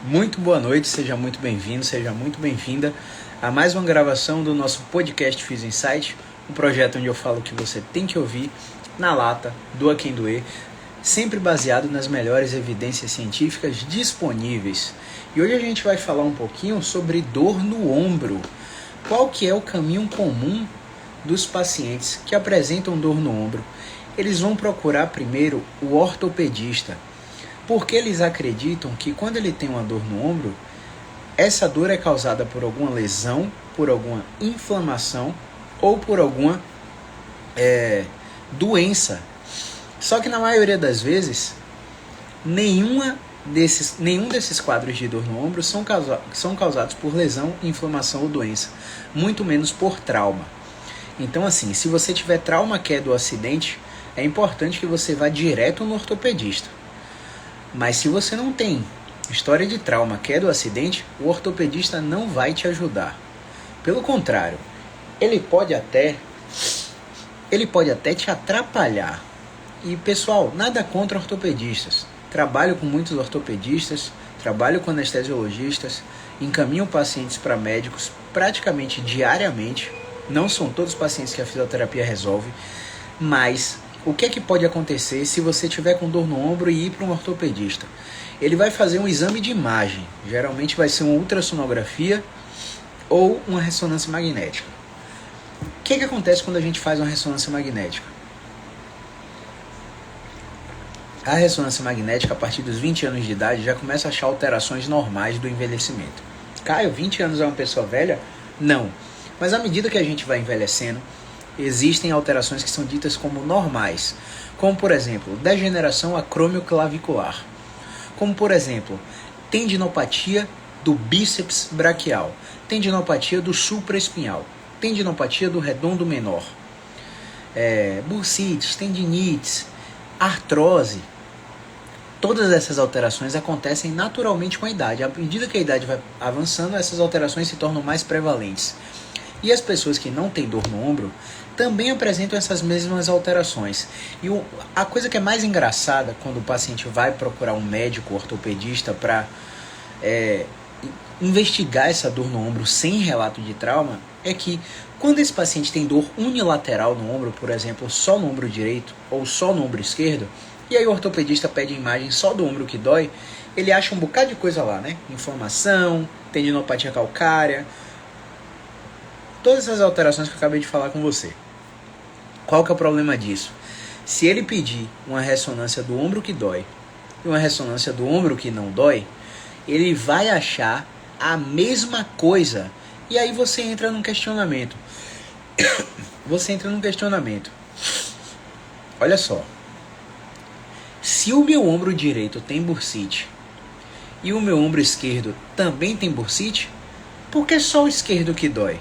Muito boa noite, seja muito bem-vindo, seja muito bem-vinda a mais uma gravação do nosso podcast Fiz Insight, um projeto onde eu falo que você tem que ouvir na lata, doa quem doer, sempre baseado nas melhores evidências científicas disponíveis. E hoje a gente vai falar um pouquinho sobre dor no ombro. Qual que é o caminho comum dos pacientes que apresentam dor no ombro? Eles vão procurar primeiro o ortopedista, porque eles acreditam que quando ele tem uma dor no ombro, essa dor é causada por alguma lesão, por alguma inflamação ou por alguma doença. Só que na maioria das vezes, nenhum desses quadros de dor no ombro são causados por lesão, inflamação ou doença, muito menos por trauma. Então assim, se você tiver trauma que é do acidente, é importante que você vá direto no ortopedista. Mas se você não tem história de trauma que é do acidente, o ortopedista não vai te ajudar. Pelo contrário, ele pode até te atrapalhar. E pessoal, nada contra ortopedistas. Trabalho com muitos ortopedistas, trabalho com anestesiologistas, encaminho pacientes para médicos praticamente diariamente. Não são todos os pacientes que a fisioterapia resolve, mas o que é que pode acontecer se você tiver com dor no ombro e ir para um ortopedista? Ele vai fazer um exame de imagem, geralmente vai ser uma ultrassonografia ou uma ressonância magnética. O que é que acontece quando a gente faz uma ressonância magnética? A ressonância magnética, a partir dos 20 anos de idade, já começa a achar alterações normais do envelhecimento. Caio, 20 anos é uma pessoa velha? Não. Mas à medida que a gente vai envelhecendo, existem alterações que são ditas como normais, como por exemplo, degeneração acromioclavicular, como por exemplo, tendinopatia do bíceps braquial, tendinopatia do supraespinhal, tendinopatia do redondo menor, bursites, tendinites, artrose. Todas essas alterações acontecem naturalmente com a idade. À medida que a idade vai avançando, essas alterações se tornam mais prevalentes. E as pessoas que não têm dor no ombro também apresentam essas mesmas alterações. E a coisa que é mais engraçada quando o paciente vai procurar um médico ortopedista para investigar essa dor no ombro sem relato de trauma, é que quando esse paciente tem dor unilateral no ombro, por exemplo, só no ombro direito ou só no ombro esquerdo, e aí o ortopedista pede a imagem só do ombro que dói, ele acha um bocado de coisa lá, né? Inflamação, tendinopatia calcária, todas essas alterações que eu acabei de falar com você. Qual que é o problema disso? Se ele pedir uma ressonância do ombro que dói e uma ressonância do ombro que não dói, ele vai achar a mesma coisa. E aí você entra num questionamento. Olha só. Se o meu ombro direito tem bursite e o meu ombro esquerdo também tem bursite, por que só o esquerdo que dói?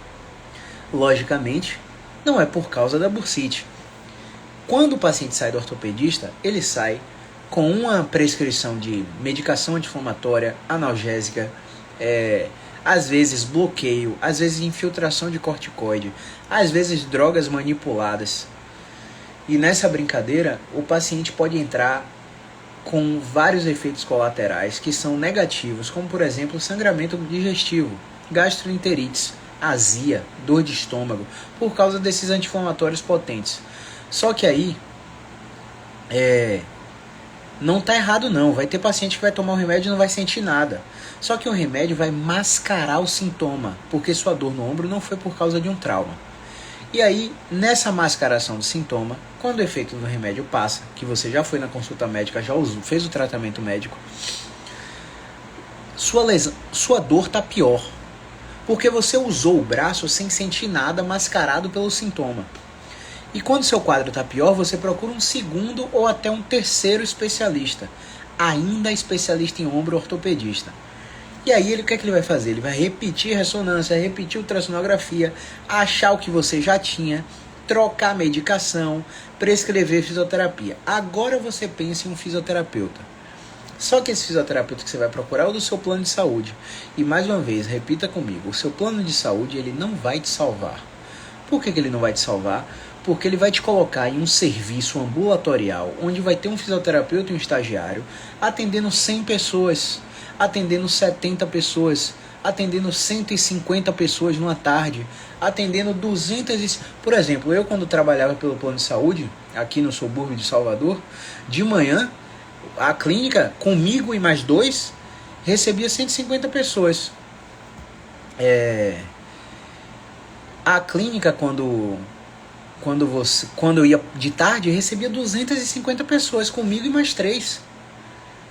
Logicamente, não é por causa da bursite. Quando o paciente sai do ortopedista, ele sai com uma prescrição de medicação anti-inflamatória, analgésica, às vezes bloqueio, às vezes infiltração de corticoide, às vezes drogas manipuladas. E nessa brincadeira, o paciente pode entrar com vários efeitos colaterais que são negativos, como por exemplo sangramento digestivo, gastroenterites, azia, dor de estômago, por causa desses anti-inflamatórios potentes. Só que aí, não está errado não, vai ter paciente que vai tomar o remédio e não vai sentir nada. Só que o remédio vai mascarar o sintoma, porque sua dor no ombro não foi por causa de um trauma. E aí, nessa mascaração do sintoma, quando o efeito do remédio passa, que você já foi na consulta médica, já fez o tratamento médico, sua dor está pior. Porque você usou o braço sem sentir nada, mascarado pelo sintoma. E quando seu quadro está pior, você procura um segundo ou até um terceiro especialista, ainda especialista em ombro ortopedista. E aí o que é que ele vai fazer? Ele vai repetir ressonância, repetir ultrassonografia, achar o que você já tinha, trocar medicação, prescrever fisioterapia. Agora você pensa em um fisioterapeuta. Só que esse fisioterapeuta que você vai procurar é o do seu plano de saúde. E mais uma vez, repita comigo, o seu plano de saúde ele não vai te salvar. Por que ele não vai te salvar? Porque ele vai te colocar em um serviço ambulatorial, onde vai ter um fisioterapeuta e um estagiário, atendendo 100 pessoas. atendendo 70 pessoas, atendendo 150 pessoas numa tarde, atendendo 200... Por exemplo, eu quando trabalhava pelo plano de saúde, aqui no subúrbio de Salvador, de manhã, a clínica, comigo e mais 2, recebia 150 pessoas. A clínica, quando eu ia de tarde, recebia 250 pessoas, comigo e mais 3.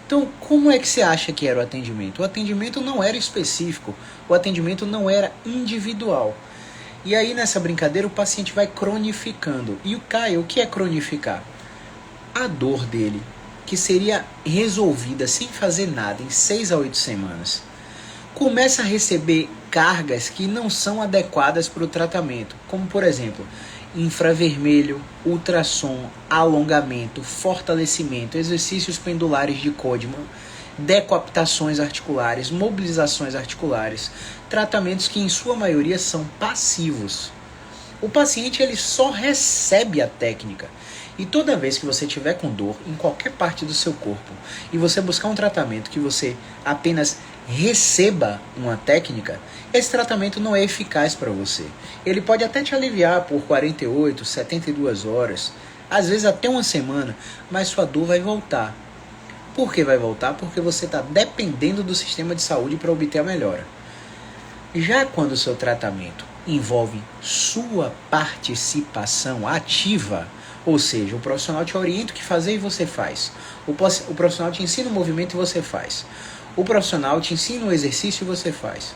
Então, como é que você acha que era o atendimento? O atendimento não era específico, o atendimento não era individual. E aí, nessa brincadeira, o paciente vai cronificando. E o que é cronificar? A dor dele, que seria resolvida sem fazer nada em 6 a 8 semanas, começa a receber cargas que não são adequadas para o tratamento, como por exemplo, infravermelho, ultrassom, alongamento, fortalecimento, exercícios pendulares de Codman, decapitações articulares, mobilizações articulares, tratamentos que em sua maioria são passivos. O paciente ele só recebe a técnica. E toda vez que você tiver com dor em qualquer parte do seu corpo e você buscar um tratamento que você apenas receba uma técnica, esse tratamento não é eficaz para você. Ele pode até te aliviar por 48, 72 horas, às vezes até uma semana, mas sua dor vai voltar. Por que vai voltar? Porque você está dependendo do sistema de saúde para obter a melhora. Já quando o seu tratamento envolve sua participação ativa, ou seja, o profissional te orienta o que fazer e você faz. O profissional te ensina o movimento e você faz. O profissional te ensina o exercício e você faz.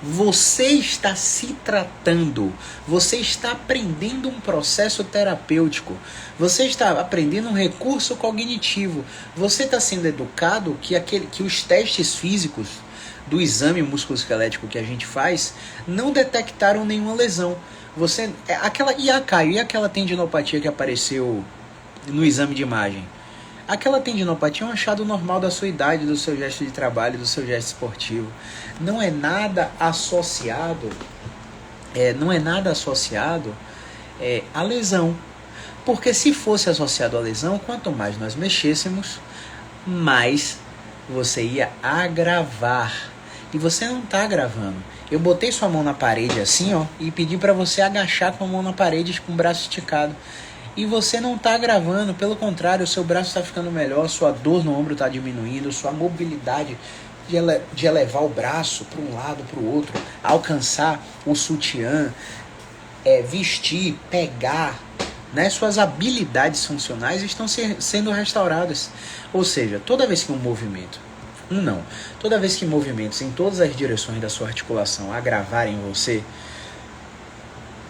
Você está se tratando, você está aprendendo um processo terapêutico, você está aprendendo um recurso cognitivo, você está sendo educado que os testes físicos do exame musculoesquelético que a gente faz não detectaram nenhuma lesão. E aquela tendinopatia que apareceu no exame de imagem? Aquela tendinopatia é um achado normal da sua idade, do seu gesto de trabalho, do seu gesto esportivo. Não é nada associado à lesão. Porque se fosse associado à lesão, quanto mais nós mexêssemos, mais você ia agravar. E você não está agravando. Eu botei sua mão na parede assim, ó, e pedi para você agachar com a mão na parede com o braço esticado. E você não está agravando, pelo contrário, o seu braço está ficando melhor, sua dor no ombro está diminuindo, sua mobilidade de elevar o braço para um lado, para o outro, alcançar o sutiã, vestir, pegar, né? Suas habilidades funcionais estão sendo restauradas. Ou seja, toda vez que toda vez que movimentos em todas as direções da sua articulação agravarem você,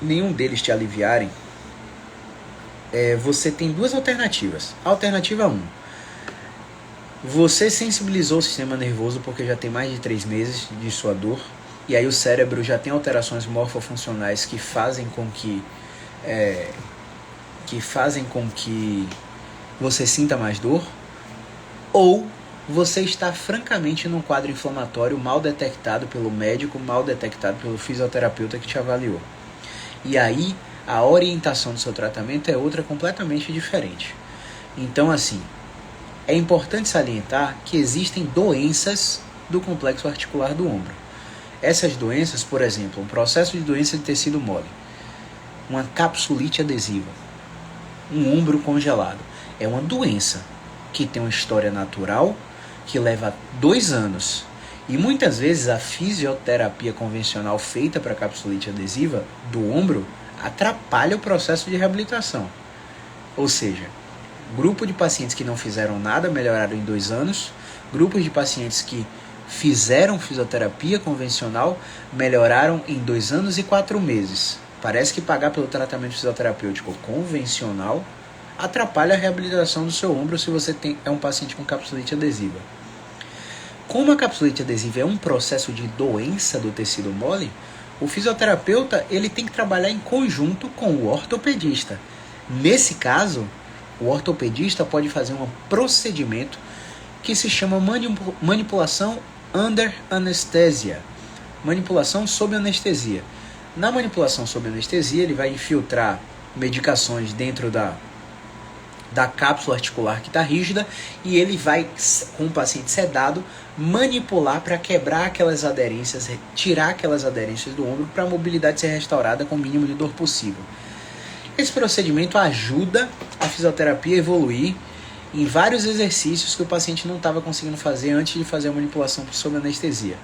nenhum deles te aliviarem, você tem duas alternativas. Alternativa 1. Você sensibilizou o sistema nervoso porque já tem mais de 3 meses de sua dor. E aí o cérebro já tem alterações morfofuncionais que fazem com que você sinta mais dor. Ou você está francamente num quadro inflamatório mal detectado pelo médico, mal detectado pelo fisioterapeuta que te avaliou. E aí a orientação do seu tratamento é outra completamente diferente. Então, assim, é importante salientar que existem doenças do complexo articular do ombro. Essas doenças, por exemplo, um processo de doença de tecido mole, uma capsulite adesiva, um ombro congelado, é uma doença que tem uma história natural que leva 2 anos. E muitas vezes a fisioterapia convencional feita para capsulite adesiva do ombro atrapalha o processo de reabilitação. Ou seja, grupo de pacientes que não fizeram nada melhoraram em 2 anos, grupos de pacientes que fizeram fisioterapia convencional melhoraram em 2 anos e 4 meses. Parece que pagar pelo tratamento fisioterapêutico convencional atrapalha a reabilitação do seu ombro se você é um paciente com capsulite adesiva. Como a capsulite adesiva é um processo de doença do tecido mole, o fisioterapeuta ele tem que trabalhar em conjunto com o ortopedista. Nesse caso, o ortopedista pode fazer um procedimento que se chama manipulação under anesthesia, manipulação sob anestesia. Na manipulação sob anestesia, ele vai infiltrar medicações dentro da cápsula articular que está rígida, e ele vai, com o paciente sedado, manipular para quebrar aquelas aderências, tirar aquelas aderências do ombro para a mobilidade ser restaurada com o mínimo de dor possível. Esse procedimento ajuda a fisioterapia a evoluir em vários exercícios que o paciente não estava conseguindo fazer antes de fazer a manipulação sob anestesia.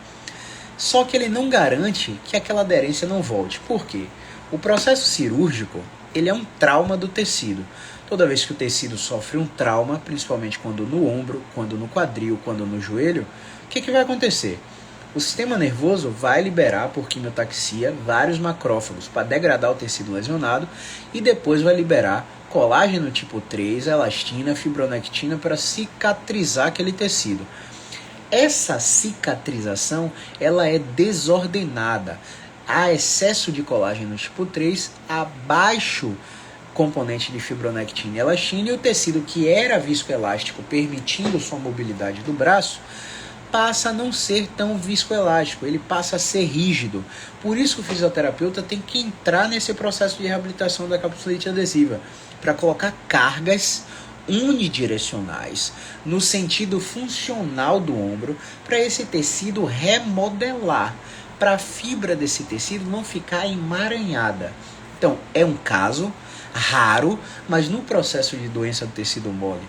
Só que ele não garante que aquela aderência não volte. Por quê? O processo cirúrgico, ele é um trauma do tecido. Toda vez que o tecido sofre um trauma, principalmente quando no ombro, quando no quadril, quando no joelho, o que vai acontecer? O sistema nervoso vai liberar por quimiotaxia vários macrófagos para degradar o tecido lesionado e depois vai liberar colágeno tipo 3, elastina, fibronectina para cicatrizar aquele tecido. Essa cicatrização, ela é desordenada. Há excesso de colágeno tipo 3, abaixo componente de fibronectina e elastina, e o tecido que era viscoelástico, permitindo sua mobilidade do braço, passa a não ser tão viscoelástico, ele passa a ser rígido. Por isso o fisioterapeuta tem que entrar nesse processo de reabilitação da capsulite adesiva, para colocar cargas unidirecionais no sentido funcional do ombro, para esse tecido remodelar, para a fibra desse tecido não ficar emaranhada. Então, é um caso raro, mas no processo de doença do tecido mole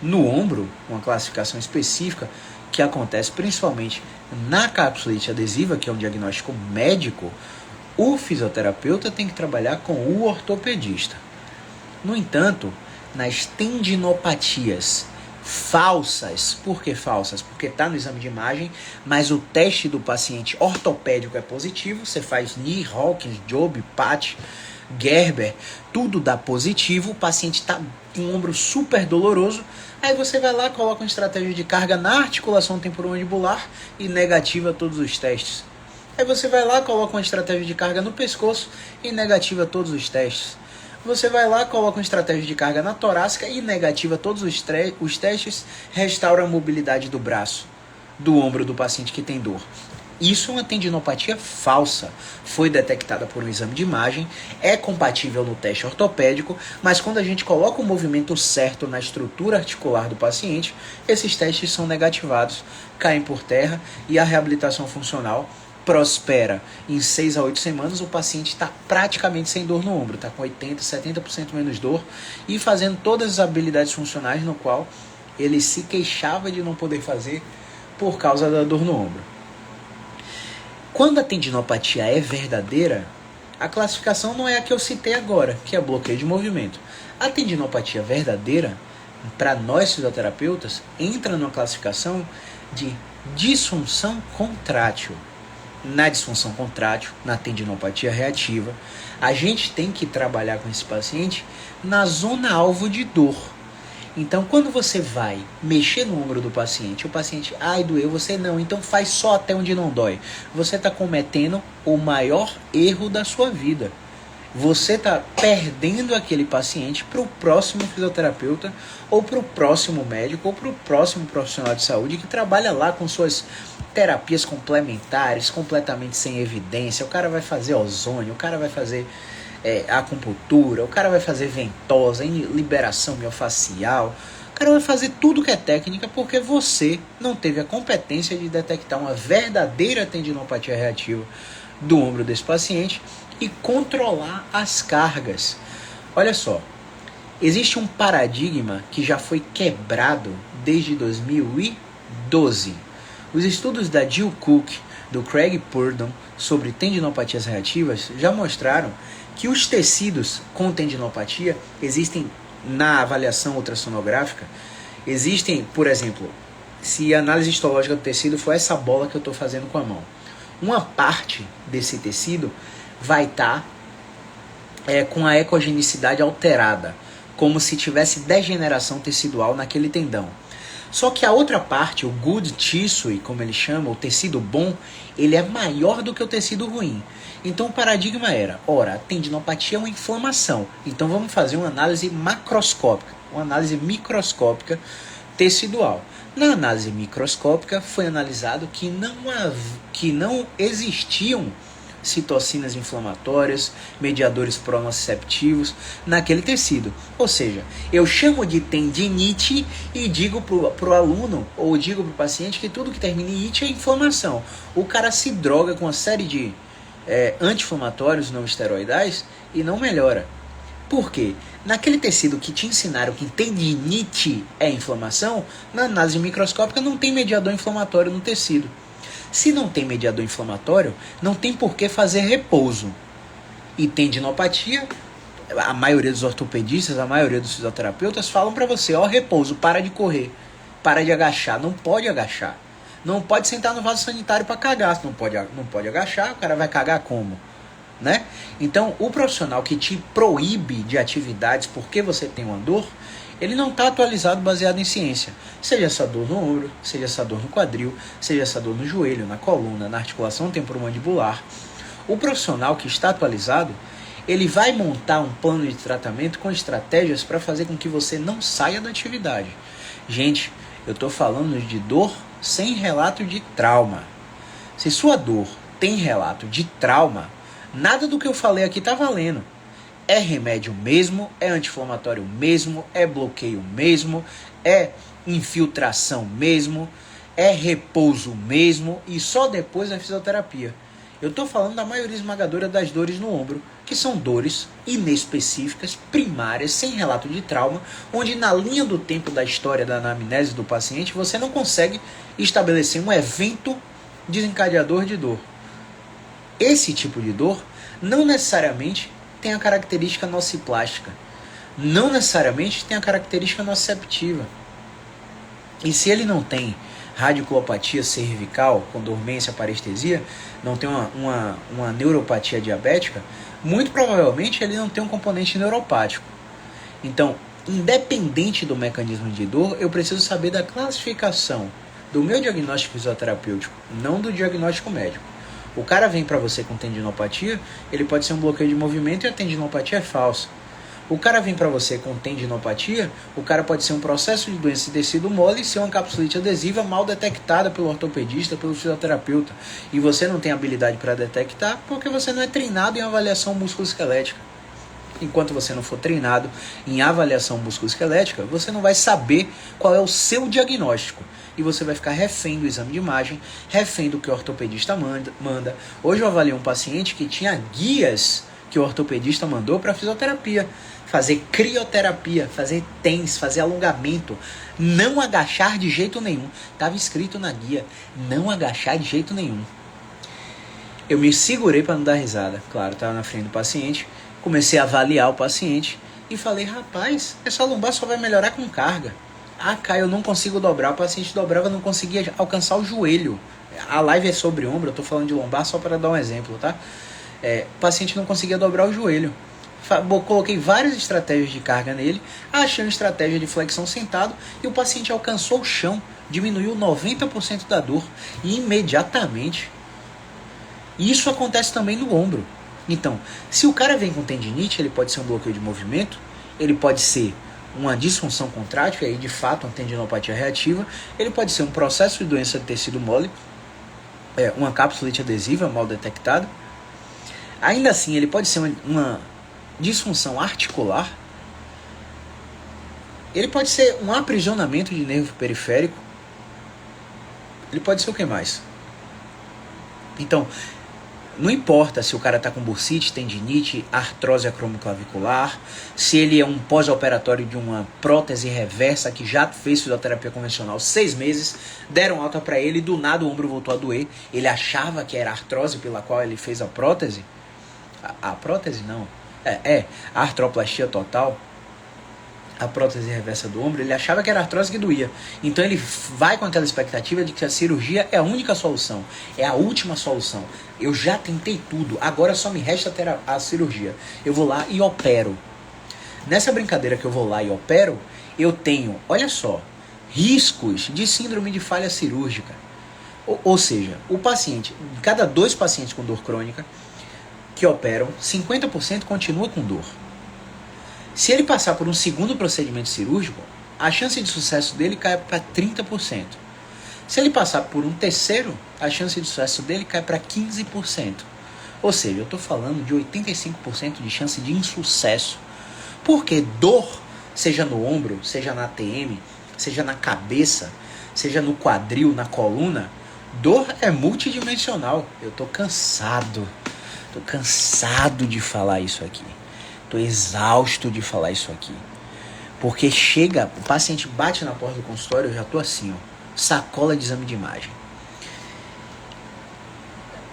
no ombro, uma classificação específica que acontece principalmente na capsulite adesiva, que é um diagnóstico médico, o fisioterapeuta tem que trabalhar com o ortopedista. No entanto, nas tendinopatias falsas, por que falsas? Porque está no exame de imagem, mas o teste do paciente ortopédico é positivo, você faz Knee, Hawkins, Jobe, Patch, Gerber, tudo dá positivo, o paciente está com um ombro super doloroso, aí você vai lá, coloca uma estratégia de carga na articulação temporomandibular e negativa todos os testes. Aí você vai lá, coloca uma estratégia de carga no pescoço e negativa todos os testes. Você vai lá, coloca uma estratégia de carga na torácica e negativa todos os testes, restaura a mobilidade do braço, do ombro do paciente que tem dor. Isso é uma tendinopatia falsa, foi detectada por um exame de imagem, é compatível no teste ortopédico, mas quando a gente coloca o movimento certo na estrutura articular do paciente, esses testes são negativados, caem por terra e a reabilitação funcional prospera. Em 6 a 8 semanas o paciente está praticamente sem dor no ombro, está com 80%, 70% menos dor e fazendo todas as habilidades funcionais no qual ele se queixava de não poder fazer por causa da dor no ombro. Quando a tendinopatia é verdadeira, a classificação não é a que eu citei agora, que é bloqueio de movimento. A tendinopatia verdadeira, para nós fisioterapeutas, entra numa classificação de disfunção contrátil. Na disfunção contrátil, na tendinopatia reativa, a gente tem que trabalhar com esse paciente na zona alvo de dor. Então, quando você vai mexer no ombro do paciente, o paciente, ai, doeu, você não, então faz só até onde não dói. Você está cometendo o maior erro da sua vida. Você está perdendo aquele paciente para o próximo fisioterapeuta, ou para o próximo médico, ou para o próximo profissional de saúde que trabalha lá com suas terapias complementares, completamente sem evidência. O cara vai fazer ozônio, o cara vai fazer acupuntura, o cara vai fazer ventosa, liberação miofascial, o cara vai fazer tudo que é técnica porque você não teve a competência de detectar uma verdadeira tendinopatia reativa do ombro desse paciente e controlar as cargas. Olha só, existe um paradigma que já foi quebrado desde 2012. Os estudos da Jill Cook, do Craig Purdon, sobre tendinopatias reativas já mostraram que os tecidos com tendinopatia existem na avaliação ultrassonográfica. Existem, por exemplo, se a análise histológica do tecido for essa bola que eu estou fazendo com a mão, uma parte desse tecido vai estar com a ecogenicidade alterada, como se tivesse degeneração tecidual naquele tendão. Só que a outra parte, o good tissue, como ele chama, o tecido bom, ele é maior do que o tecido ruim. Então o paradigma era, ora, a tendinopatia é uma inflamação, então vamos fazer uma análise macroscópica, uma análise microscópica tecidual. Na análise microscópica foi analisado que não existiam citocinas inflamatórias, mediadores pronociceptivos naquele tecido. Ou seja, eu chamo de tendinite e digo pro aluno, ou digo pro paciente, que tudo que termina em ite é inflamação. O cara se droga com uma série de anti-inflamatórios não esteroidais e não melhora. Por quê? Naquele tecido que te ensinaram que tendinite é inflamação, na análise microscópica não tem mediador inflamatório no tecido. Se não tem mediador inflamatório, não tem por que fazer repouso. E tendinopatia, a maioria dos ortopedistas, a maioria dos fisioterapeutas falam para você, repouso, para de correr, para de agachar, não pode agachar. Não pode sentar no vaso sanitário para cagar, não pode agachar, o cara vai cagar como? Né? Então, o profissional que te proíbe de atividades porque você tem uma dor, ele não está atualizado baseado em ciência. Seja essa dor no ombro, seja essa dor no quadril, seja essa dor no joelho, na coluna, na articulação temporomandibular. O profissional que está atualizado, ele vai montar um plano de tratamento com estratégias para fazer com que você não saia da atividade. Gente, eu estou falando de dor sem relato de trauma. Se sua dor tem relato de trauma, nada do que eu falei aqui está valendo. É remédio mesmo, é anti-inflamatório mesmo, é bloqueio mesmo, é infiltração mesmo, é repouso mesmo e só depois a fisioterapia. Eu estou falando da maioria esmagadora das dores no ombro, que são dores inespecíficas, primárias, sem relato de trauma, onde na linha do tempo da história da anamnese do paciente você não consegue estabelecer um evento desencadeador de dor. Esse tipo de dor não necessariamente tem a característica nociplástica, não necessariamente tem a característica nociceptiva. E se ele não tem radiculopatia cervical, com dormência, parestesia, não tem uma neuropatia diabética, muito provavelmente ele não tem um componente neuropático. Então, independente do mecanismo de dor, eu preciso saber da classificação do meu diagnóstico fisioterapêutico, não do diagnóstico médico. O cara vem para você com tendinopatia, ele pode ser um bloqueio de movimento e a tendinopatia é falsa. O cara vem para você com tendinopatia, o cara pode ser um processo de doença de tecido mole e ser uma capsulite adesiva mal detectada pelo ortopedista, pelo fisioterapeuta. E você não tem habilidade para detectar porque você não é treinado em avaliação musculoesquelética. Enquanto você não for treinado em avaliação musculoesquelética, você não vai saber qual é o seu diagnóstico. E você vai ficar refém do exame de imagem, refém do que o ortopedista manda. Hoje eu avaliei um paciente que tinha guias que o ortopedista mandou para fisioterapia. Fazer crioterapia, fazer TENS, fazer alongamento, não agachar de jeito nenhum. Estava escrito na guia, não agachar de jeito nenhum. Eu me segurei para não dar risada. Claro, estava na frente do paciente, comecei a avaliar o paciente e falei, rapaz, essa lombar só vai melhorar com carga. Eu não consigo dobrar. O paciente dobrava, não conseguia alcançar o joelho. A live é sobre ombro, eu estou falando de lombar só para dar um exemplo, tá? O paciente não conseguia dobrar o joelho. Coloquei várias estratégias de carga nele, achei uma estratégia de flexão sentado e o paciente alcançou o chão, diminuiu 90% da dor imediatamente. Isso acontece também no ombro. Então, se o cara vem com tendinite, ele pode ser um bloqueio de movimento, ele pode ser uma disfunção contrátil, aí de fato uma tendinopatia reativa, ele pode ser um processo de doença de tecido mole, uma capsulite adesiva mal detectada. Ainda assim, ele pode ser uma disfunção articular, ele pode ser um aprisionamento de nervo periférico, ele pode ser o que mais? Então, não importa se o cara está com bursite, tendinite, artrose acromioclavicular, se ele é um pós-operatório de uma prótese reversa que já fez fisioterapia convencional 6 meses, deram alta para ele e do nada o ombro voltou a doer. Ele achava que era a artrose pela qual ele fez a prótese. A prótese não. A artroplastia total. A prótese reversa do ombro, ele achava que era a artrose que doía. Então ele vai com aquela expectativa de que a cirurgia é a única solução, é a última solução. Eu já tentei tudo, agora só me resta ter a cirurgia. Eu vou lá e opero. Nessa brincadeira que eu vou lá e opero, eu tenho, olha só, riscos de síndrome de falha cirúrgica. Ou seja, o paciente, cada 2 pacientes com dor crônica que operam, 50% continua com dor. Se ele passar por um segundo procedimento cirúrgico, a chance de sucesso dele cai para 30%. Se ele passar por um terceiro, a chance de sucesso dele cai para 15%. Ou seja, eu estou falando de 85% de chance de insucesso. Porque dor, seja no ombro, seja na TM, seja na cabeça, seja no quadril, na coluna, dor é multidimensional. Eu estou cansado de falar isso aqui. Estou exausto de falar isso aqui. Porque chega, o paciente bate na porta do consultório, eu já estou assim, ó, sacola de exame de imagem.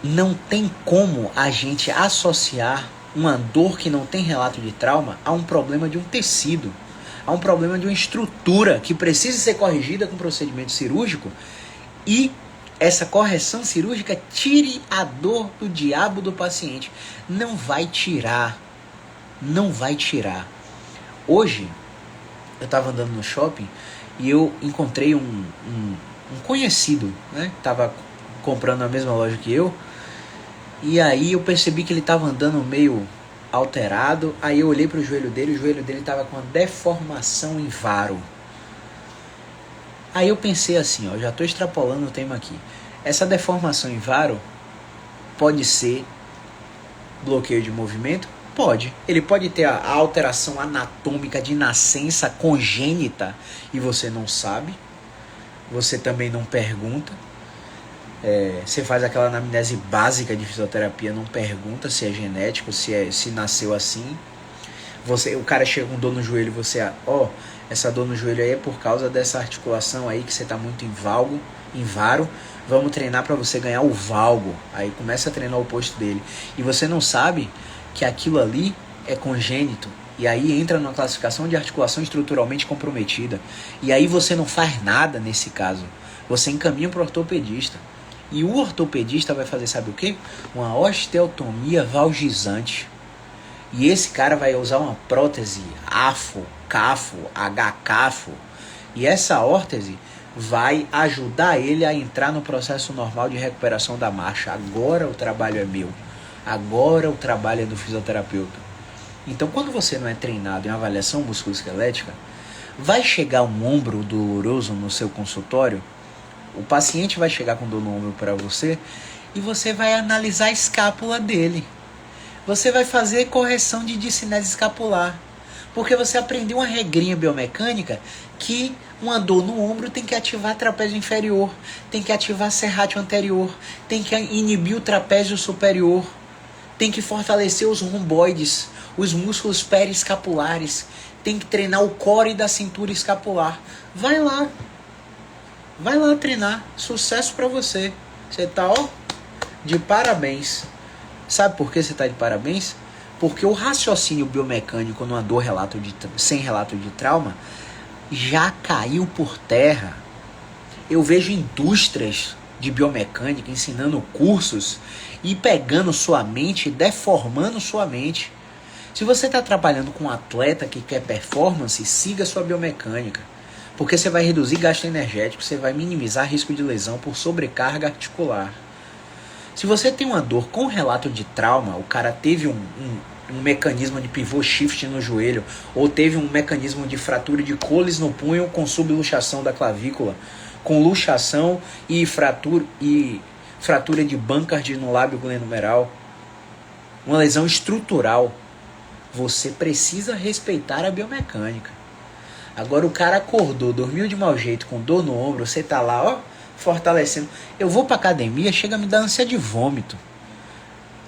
Não tem como a gente associar uma dor que não tem relato de trauma a um problema de um tecido, a um problema de uma estrutura que precisa ser corrigida com procedimento cirúrgico e essa correção cirúrgica tire a dor do diabo do paciente. Não vai tirar. Hoje, eu estava andando no shopping e eu encontrei um conhecido, né? Tava comprando na mesma loja que eu. E aí eu percebi que ele estava andando meio alterado. Aí eu olhei para o joelho dele estava com uma deformação em varo. Aí eu pensei assim, ó, já estou extrapolando o tema aqui. Essa deformação em varo pode ser bloqueio de movimento? Pode. Ele pode ter a alteração anatômica de nascença congênita e você não sabe. Você também não pergunta. Você faz aquela anamnese básica de fisioterapia, não pergunta se é genético, se nasceu assim. O cara chega com dor no joelho e você, essa dor no joelho aí é por causa dessa articulação aí que você está muito em varo. Vamos treinar para você ganhar o valgo. Aí começa a treinar o oposto dele. E você não sabe que aquilo ali é congênito. E aí entra numa classificação de articulação estruturalmente comprometida. E aí você não faz nada nesse caso. Você encaminha para o ortopedista. E o ortopedista vai fazer, sabe o quê? Uma osteotomia valgizante. E esse cara vai usar uma prótese AFO, CAFO, HCAFO. E essa órtese vai ajudar ele a entrar no processo normal de recuperação da marcha. Agora o trabalho é meu. Agora o trabalho é do fisioterapeuta. Então, quando você não é treinado em avaliação musculoesquelética, vai chegar um ombro doloroso no seu consultório, o paciente vai chegar com dor no ombro para você e você vai analisar a escápula dele. Você vai fazer correção de discinese escapular. Porque você aprendeu uma regrinha biomecânica que uma dor no ombro tem que ativar trapézio inferior, tem que ativar serrátil anterior, tem que inibir o trapézio superior, tem que fortalecer os romboides, os músculos periescapulares, tem que treinar o core da cintura escapular. Vai lá treinar. Sucesso para você. Você tá, de parabéns. Sabe por que você tá de parabéns? Porque o raciocínio biomecânico numa dor sem relato de trauma já caiu por terra. Eu vejo indústrias de biomecânica ensinando cursos e pegando sua mente, deformando sua mente. Se você está trabalhando com um atleta que quer performance, siga sua biomecânica. Porque você vai reduzir gasto energético, você vai minimizar risco de lesão por sobrecarga articular. Se você tem uma dor com relato de trauma, o cara teve um mecanismo de pivô shift no joelho, ou teve um mecanismo de fratura de coles no punho com subluxação da clavícula, com luxação e fratura de Bankart no lábio glenomeral, uma lesão estrutural, você precisa respeitar a biomecânica. Agora o cara acordou, dormiu de mau jeito, com dor no ombro, você tá lá, fortalecendo. Eu vou pra academia, chega a me dar ânsia de vômito.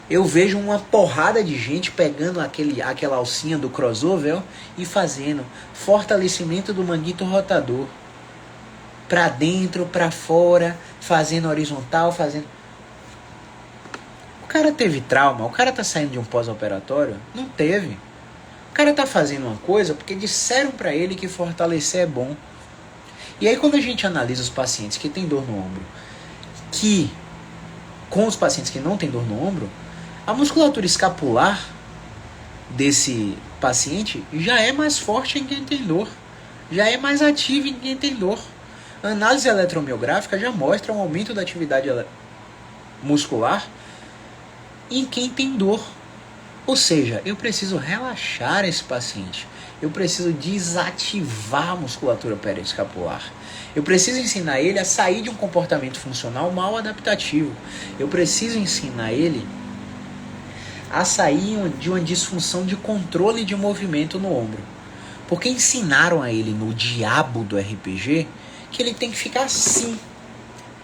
Eu vejo uma porrada de gente pegando aquela alcinha do crossover e fazendo fortalecimento do manguito rotador. Pra dentro, pra fora, fazendo horizontal, fazendo... O cara teve trauma? O cara tá saindo de um pós-operatório? Não teve. O cara tá fazendo uma coisa porque disseram pra ele que fortalecer é bom. E aí quando a gente analisa os pacientes que têm dor no ombro, com os pacientes que não têm dor no ombro, a musculatura escapular desse paciente já é mais forte em quem tem dor. Já é mais ativa em quem tem dor. A análise eletromiográfica já mostra um aumento da atividade muscular em quem tem dor. Ou seja, eu preciso relaxar esse paciente. Eu preciso desativar a musculatura periescapular. Eu preciso ensinar ele a sair de um comportamento funcional mal adaptativo. Eu preciso ensinar ele a sair de uma disfunção de controle de movimento no ombro. Porque ensinaram a ele no diabo do RPG que ele tem que ficar assim.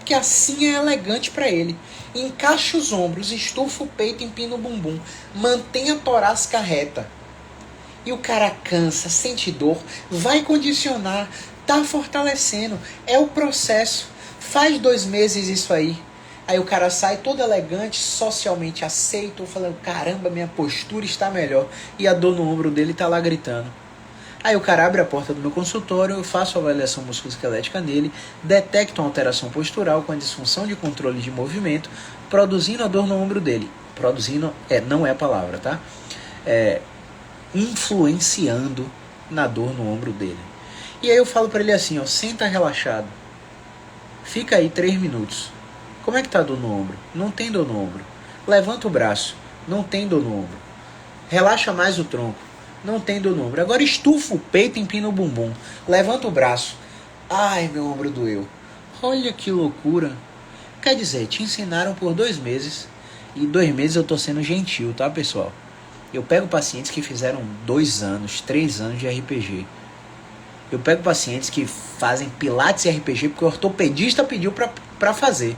Que assim é elegante para ele. Encaixa os ombros, estufa o peito, empina o bumbum. Mantenha a torácica reta. E o cara cansa, sente dor, vai condicionar, tá fortalecendo. É o processo. Faz 2 meses isso aí. Aí o cara sai todo elegante, socialmente aceito, falando, caramba, minha postura está melhor. E a dor no ombro dele tá lá gritando. Aí o cara abre a porta do meu consultório, eu faço a avaliação musculoesquelética nele, detecto uma alteração postural com a disfunção de controle de movimento, produzindo a dor no ombro dele. Produzindo, não é a palavra, tá? Influenciando na dor no ombro dele. E aí eu falo pra ele assim, ó, senta relaxado. Fica aí 3 minutos. Como é que tá a dor no ombro? Não tem dor no ombro. Levanta o braço. Não tem dor no ombro. Relaxa mais o tronco. Não tem dor no ombro. Agora estufa o peito e empina o bumbum. Levanta o braço. Ai, meu ombro doeu. Olha que loucura. Quer dizer, te ensinaram por 2 meses. E 2 meses eu tô sendo gentil, tá, pessoal? Eu pego pacientes que fizeram 2 anos, 3 anos de RPG. Eu pego pacientes que fazem pilates e RPG porque o ortopedista pediu pra fazer.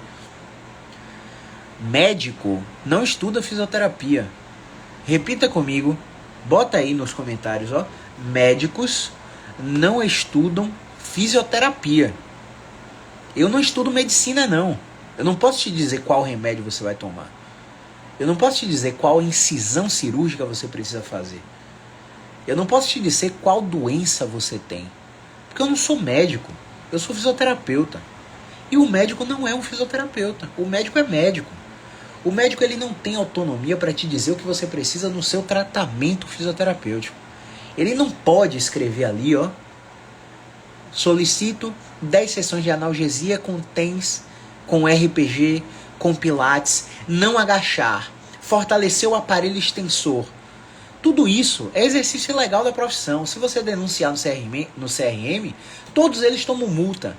Médico não estuda fisioterapia. Repita comigo. Bota aí nos comentários, ó. Médicos não estudam fisioterapia. Eu não estudo medicina, não. Eu não posso te dizer qual remédio você vai tomar. Eu não posso te dizer qual incisão cirúrgica você precisa fazer. Eu não posso te dizer qual doença você tem. Porque eu não sou médico. Eu sou fisioterapeuta. E o médico não é um fisioterapeuta. O médico é médico. O médico ele não tem autonomia para te dizer o que você precisa no seu tratamento fisioterapêutico. Ele não pode escrever ali, ó. Solicito 10 sessões de analgesia com TENS, com RPG, com pilates, não agachar, fortalecer o aparelho extensor. Tudo isso é exercício legal da profissão. Se você denunciar no CRM, todos eles tomam multa.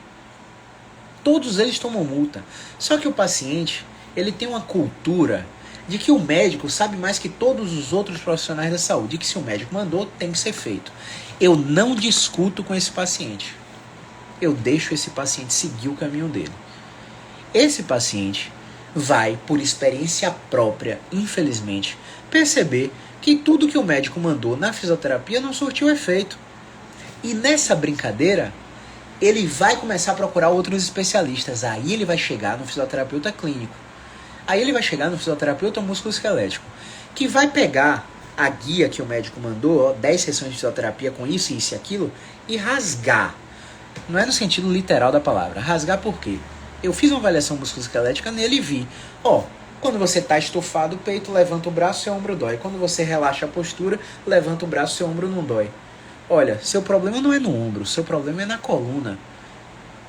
Todos eles tomam multa. Só que o paciente, ele tem uma cultura de que o médico sabe mais que todos os outros profissionais da saúde. E que se o médico mandou, tem que ser feito. Eu não discuto com esse paciente. Eu deixo esse paciente seguir o caminho dele. Esse paciente vai, por experiência própria, infelizmente, perceber que tudo que o médico mandou na fisioterapia não surtiu efeito. E nessa brincadeira, ele vai começar a procurar outros especialistas. Aí ele vai chegar no fisioterapeuta clínico. Aí ele vai chegar no fisioterapeuta musculoesquelético, que vai pegar a guia que o médico mandou, ó, 10 sessões de fisioterapia com isso, isso e aquilo, e rasgar. Não é no sentido literal da palavra. Rasgar por quê? Eu fiz uma avaliação musculoesquelética nele e vi, ó, quando você está estufado o peito, levanta o braço, seu ombro dói. Quando você relaxa a postura, levanta o braço, seu ombro não dói. Olha, seu problema não é no ombro, seu problema é na coluna.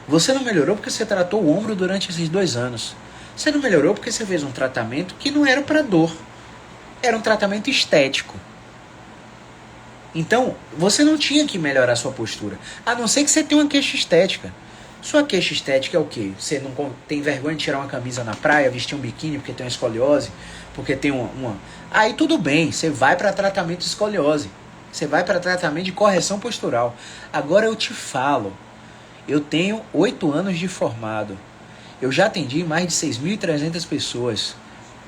Você não melhorou porque você tratou o ombro durante esses 2 anos. Você não melhorou porque você fez um tratamento que não era para dor. Era um tratamento estético. Então, você não tinha que melhorar sua postura. A não ser que você tenha uma queixa estética. Sua queixa estética é o quê? Você não tem vergonha de tirar uma camisa na praia, vestir um biquíni porque tem uma escoliose, porque tem uma... Aí tudo bem, você vai para tratamento de escoliose. Você vai para tratamento de correção postural. Agora eu te falo, eu tenho 8 anos de formado. Eu já atendi mais de 6.300 pessoas.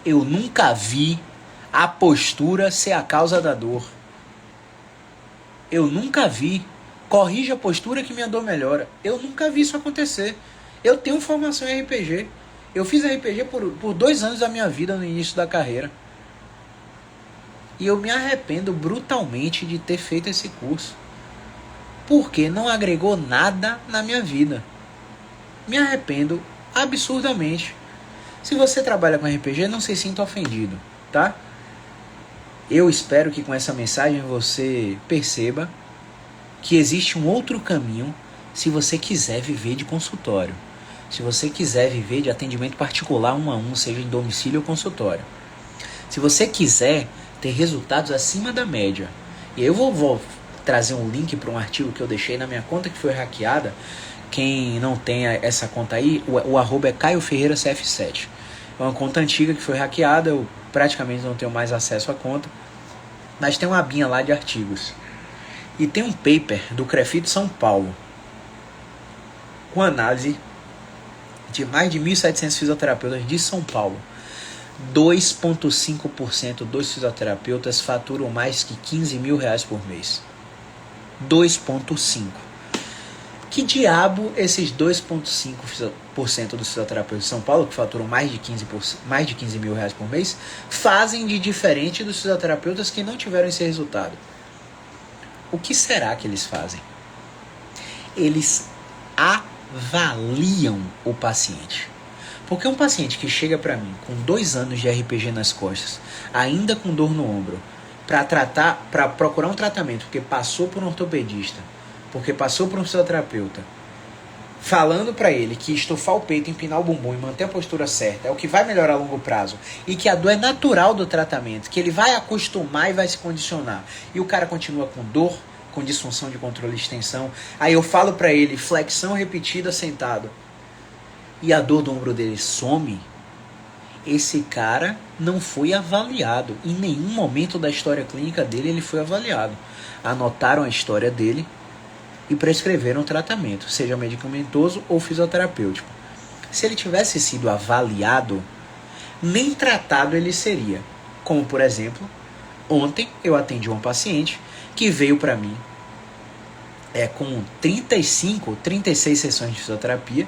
Eu nunca vi a postura ser a causa da dor. Eu nunca vi. Corrija a postura que minha dor melhora. Eu nunca vi isso acontecer. Eu tenho formação em RPG. Eu fiz RPG por 2 anos da minha vida no início da carreira. E eu me arrependo brutalmente de ter feito esse curso. Porque não agregou nada na minha vida. Me arrependo absurdamente. Se você trabalha com RPG, não se sinta ofendido, tá? Eu espero que com essa mensagem você perceba que existe um outro caminho se você quiser viver de consultório. Se você quiser viver de atendimento particular 1 a 1, seja em domicílio ou consultório. Se você quiser ter resultados acima da média. E eu vou trazer um link para um artigo que eu deixei na minha conta que foi hackeada. Quem não tem essa conta aí, o arroba é Caio Ferreira CF7. É uma conta antiga que foi hackeada, eu praticamente não tenho mais acesso à conta, mas tem uma abinha lá de artigos. E tem um paper do CREFIT São Paulo, com análise de mais de 1.700 fisioterapeutas de São Paulo. 2,5% dos fisioterapeutas faturam mais que R$15 mil por mês. 2,5%. Que diabo esses 2,5% dos fisioterapeutas de São Paulo, que faturam mais de 15 mil reais por mês, fazem de diferente dos fisioterapeutas que não tiveram esse resultado? O que será que eles fazem? Eles avaliam o paciente. Porque um paciente que chega para mim com 2 anos de RPG nas costas, ainda com dor no ombro, para procurar um tratamento, porque passou por um ortopedista, porque passou por um fisioterapeuta, falando para ele que estufar o peito, empinar o bumbum e manter a postura certa é o que vai melhorar a longo prazo, e que a dor é natural do tratamento, que ele vai acostumar e vai se condicionar, e o cara continua com dor, com disfunção de controle de extensão. Aí eu falo para ele flexão repetida sentado, e a dor do ombro dele some. Esse cara não foi avaliado. Em nenhum momento da história clínica dele ele foi avaliado. Anotaram a história dele e prescreveram tratamento, seja medicamentoso ou fisioterapêutico. Se ele tivesse sido avaliado, nem tratado ele seria. Como, por exemplo, ontem eu atendi um paciente que veio para mim com 36 sessões de fisioterapia,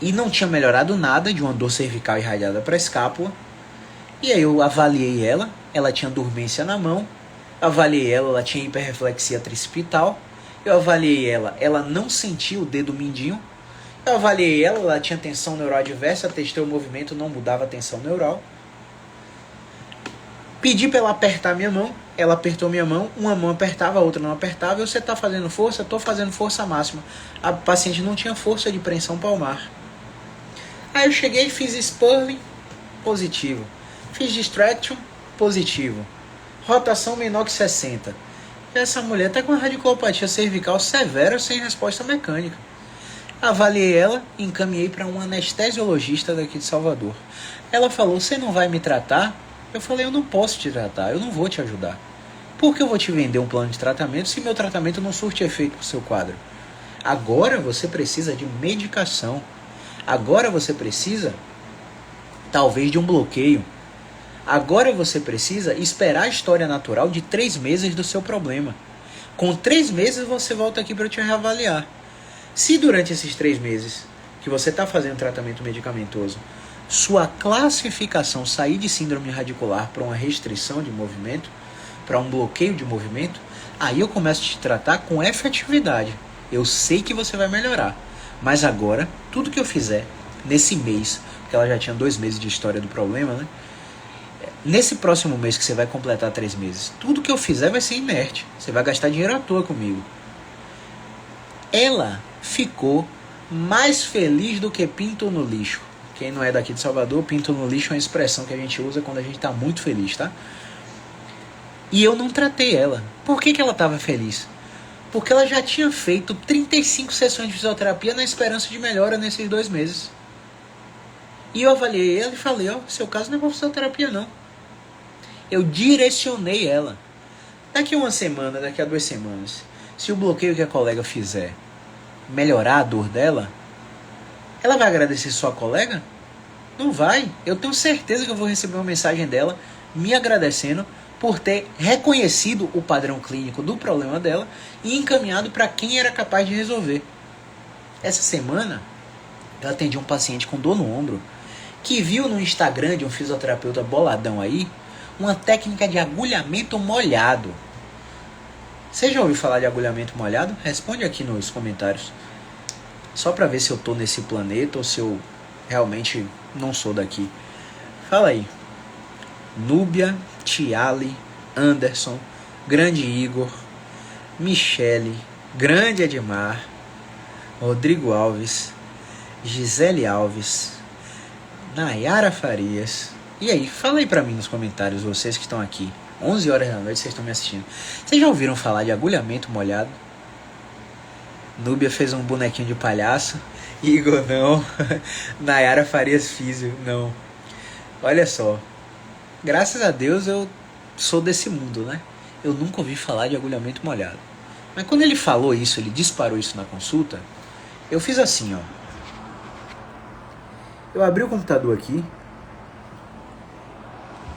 e não tinha melhorado nada de uma dor cervical irradiada para a escápula. E aí eu avaliei ela tinha dormência na mão, avaliei ela tinha hiperreflexia tricipital, eu avaliei ela não sentia o dedo mindinho, eu avaliei ela tinha tensão neural adversa, testei o movimento, não mudava a tensão neural. Pedi para ela apertar minha mão, ela apertou minha mão, uma mão apertava, a outra não apertava. Você está fazendo força? Estou fazendo força máxima. A paciente não tinha força de preensão palmar. Aí eu cheguei e fiz Spurling, positivo. Fiz Distraction, positivo. Rotação menor que 60. Essa mulher está com radiculopatia cervical severa sem resposta mecânica. Avaliei ela e encaminhei para um anestesiologista daqui de Salvador. Ela falou, você não vai me tratar? Eu falei, eu não posso te tratar, eu não vou te ajudar. Por que eu vou te vender um plano de tratamento se meu tratamento não surte efeito para o seu quadro? Agora você precisa de medicação. Agora você precisa, talvez, de um bloqueio. Agora você precisa esperar a história natural de 3 meses do seu problema. Com 3 meses você volta aqui para eu te reavaliar. Se durante esses 3 meses que você está fazendo tratamento medicamentoso, sua classificação sair de síndrome radicular para uma restrição de movimento, para um bloqueio de movimento, aí eu começo a te tratar com efetividade. Eu sei que você vai melhorar. Mas agora, tudo que eu fizer nesse mês, porque ela já tinha 2 meses de história do problema, né? Nesse próximo mês que você vai completar 3 meses, tudo que eu fizer vai ser inerte. Você vai gastar dinheiro à toa comigo. Ela ficou mais feliz do que pinto no lixo. Quem não é daqui de Salvador, pinto no lixo é uma expressão que a gente usa quando a gente está muito feliz, tá? E eu não tratei ela. Por que ela estava feliz? Porque ela já tinha feito 35 sessões de fisioterapia na esperança de melhora nesses 2 meses. E eu avaliei ela e falei, seu caso não é para fisioterapia não. Eu direcionei ela. Daqui a 1 semana, daqui a 2 semanas, se o bloqueio que a colega fizer melhorar a dor dela, ela vai agradecer sua colega? Não vai. Eu tenho certeza que eu vou receber uma mensagem dela me agradecendo por ter reconhecido o padrão clínico do problema dela e encaminhado para quem era capaz de resolver. Essa semana, eu atendi um paciente com dor no ombro que viu no Instagram de um fisioterapeuta boladão aí uma técnica de agulhamento molhado. Você já ouviu falar de agulhamento molhado? Responde aqui nos comentários. Só para ver se eu tô nesse planeta ou se eu realmente não sou daqui. Fala aí. Núbia, Tiale, Anderson, Grande Igor, Michele, Grande Edmar, Rodrigo Alves, Gisele Alves, Nayara Farias. E aí, fala aí pra mim nos comentários, vocês que estão aqui. 11 horas da noite, vocês estão me assistindo. Vocês já ouviram falar de agulhamento molhado? Núbia fez um bonequinho de palhaço. Igor, não. Nayara Farias Físio, não. Olha só, graças a Deus eu sou desse mundo, né? Eu nunca ouvi falar de agulhamento molhado. Mas quando ele falou isso, ele disparou isso na consulta, eu fiz assim, ó. Eu abri o computador aqui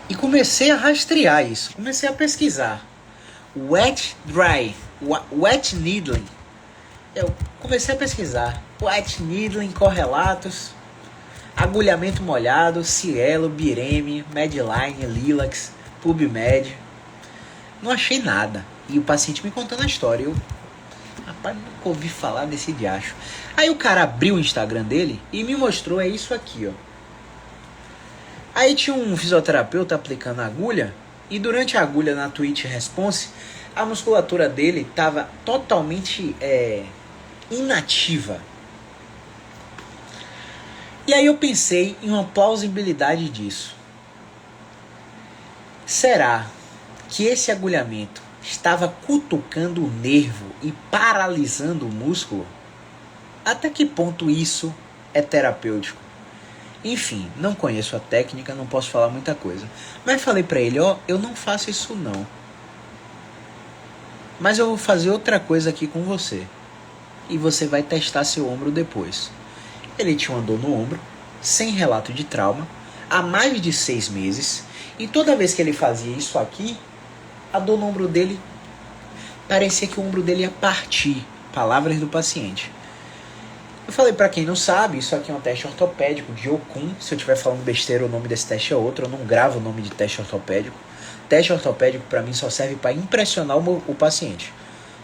e comecei a rastrear isso. Comecei a pesquisar. Wet dry, wet needling. Eu comecei a pesquisar. Wet needling, correlatos, agulhamento molhado, Cielo, Bireme, Medline, Lilacs, PubMed. Não achei nada. E o paciente me contando a história. Eu, rapaz, nunca ouvi falar desse diacho. Aí o cara abriu o Instagram dele e me mostrou, é isso aqui, ó. Aí tinha um fisioterapeuta aplicando a agulha, e durante a agulha na Twitch Response, a musculatura dele estava totalmente inativa. E aí eu pensei em uma plausibilidade disso. Será que esse agulhamento estava cutucando o nervo e paralisando o músculo? Até que ponto isso é terapêutico? Enfim, não conheço a técnica, não posso falar muita coisa. Mas falei pra ele, ó, eu não faço isso não. Mas eu vou fazer outra coisa aqui com você. E você vai testar seu ombro depois. Ele tinha uma dor no ombro, sem relato de trauma, há mais de 6 meses. E toda vez que ele fazia isso aqui, a dor no ombro dele, parecia que o ombro dele ia partir. Palavras do paciente. Eu falei, pra quem não sabe, isso aqui é um teste ortopédico de Okun. Se eu estiver falando besteira, o nome desse teste é outro. Eu não gravo o nome de teste ortopédico. Teste ortopédico pra mim só serve pra impressionar o paciente.